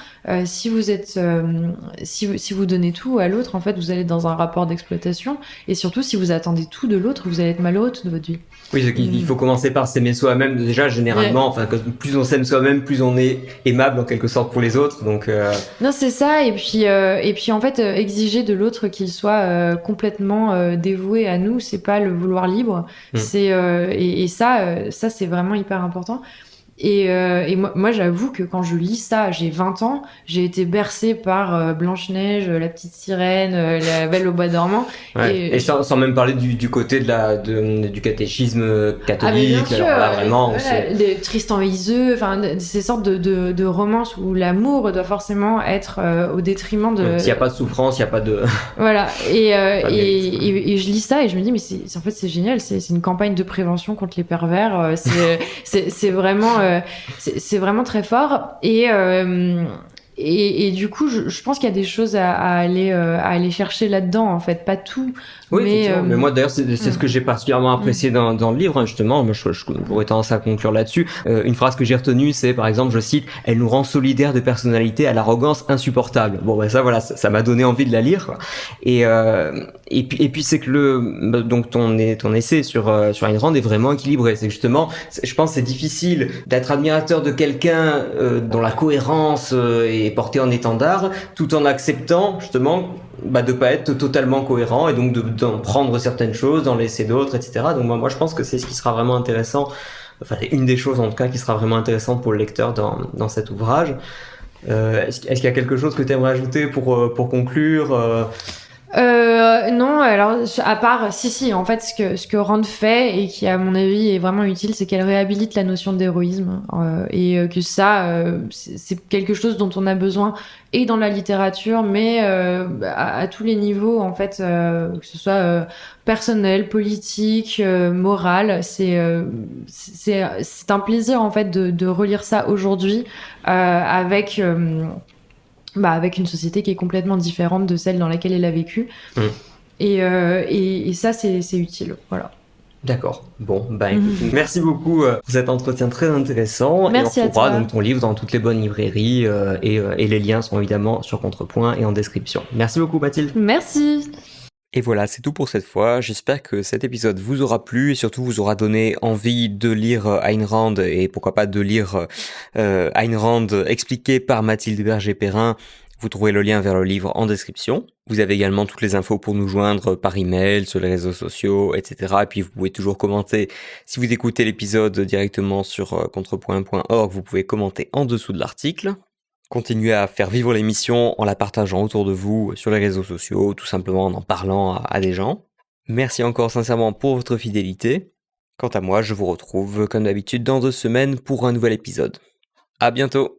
si vous donnez tout à l'autre, en fait, vous allez être dans un rapport d'exploitation. Et surtout, si vous attendez tout de l'autre, vous allez être malheureux toute votre vie. Oui, il faut commencer par s'aimer soi-même. Déjà, généralement, enfin, plus on s'aime soi-même, plus on est aimable en quelque sorte pour les autres. Donc non, c'est ça. Et puis en fait, exiger de l'autre qu'il soit complètement dévoué à nous, c'est pas le vouloir libre. C'est et ça c'est vraiment hyper important. Et moi, j'avoue que quand je lis ça, j'ai 20 ans, j'ai été bercée par Blanche-Neige, la petite sirène, la Belle au bois dormant. Ouais. Et sans même parler du côté du catéchisme Ah mais bien catholique, sûr, alors là vraiment voilà, Tristan et Iseult, enfin ces sortes de romances où l'amour doit forcément être au détriment de. s'il n'y a pas de souffrance, il n'y a pas de. Voilà, Pas de mérite. et je lis ça et je me dis, mais en fait, c'est génial, c'est une campagne de prévention contre les pervers, c'est vraiment, c'est vraiment très fort. Et du coup, je pense qu'il y a des choses à aller chercher là-dedans, en fait, pas tout, Oui, mais. effectivement. Mais moi, d'ailleurs, c'est ce que j'ai particulièrement apprécié dans le livre, hein, justement. Moi, j'aurais tendance à conclure là-dessus. Une phrase que j'ai retenue, c'est, par exemple, je cite, « Elle nous rend solidaires de personnalités à l'arrogance insupportable ». Bon, ben ça, voilà, ça m'a donné envie de la lire, quoi. Et puis c'est que donc ton essai sur Ayn Rand est vraiment équilibré. C'est justement, je pense, que c'est difficile d'être admirateur de quelqu'un dont la cohérence est portée en étendard, tout en acceptant justement de pas être totalement cohérent et donc d'en prendre certaines choses, d'en laisser d'autres, etc. Donc moi je pense que c'est ce qui sera vraiment intéressant, enfin une des choses en tout cas qui sera vraiment intéressante pour le lecteur dans cet ouvrage. Est-ce qu'il y a quelque chose que tu aimerais ajouter pour conclure Non, alors à part, si, en fait, ce que Rand fait et qui à mon avis est vraiment utile, c'est qu'elle réhabilite la notion d'héroïsme que ça, c'est quelque chose dont on a besoin et dans la littérature, mais à tous les niveaux en fait, que ce soit personnel, politique, moral, c'est un plaisir en fait de relire ça aujourd'hui avec une société qui est complètement différente de celle dans laquelle elle a vécu. Et ça, c'est utile. Voilà. D'accord. Bon, écoute, merci beaucoup pour cet entretien très intéressant. Merci et on à toi. retrouvera donc ton livre dans toutes les bonnes librairies et les liens sont évidemment sur Contrepoint et en description. Merci beaucoup Mathilde. Merci. Et voilà, c'est tout pour cette fois. J'espère que cet épisode vous aura plu et surtout vous aura donné envie de lire Ayn Rand et pourquoi pas de lire Ayn Rand expliqué par Mathilde Berger-Perrin. Vous trouverez le lien vers le livre en description. Vous avez également toutes les infos pour nous joindre par email, sur les réseaux sociaux, etc. Et puis vous pouvez toujours commenter. Si vous écoutez l'épisode directement sur contrepoint.org, vous pouvez commenter en dessous de l'article. Continuez à faire vivre l'émission en la partageant autour de vous sur les réseaux sociaux, tout simplement en parlant à des gens. Merci encore sincèrement pour votre fidélité. Quant à moi, je vous retrouve comme d'habitude dans 2 semaines pour un nouvel épisode. À bientôt!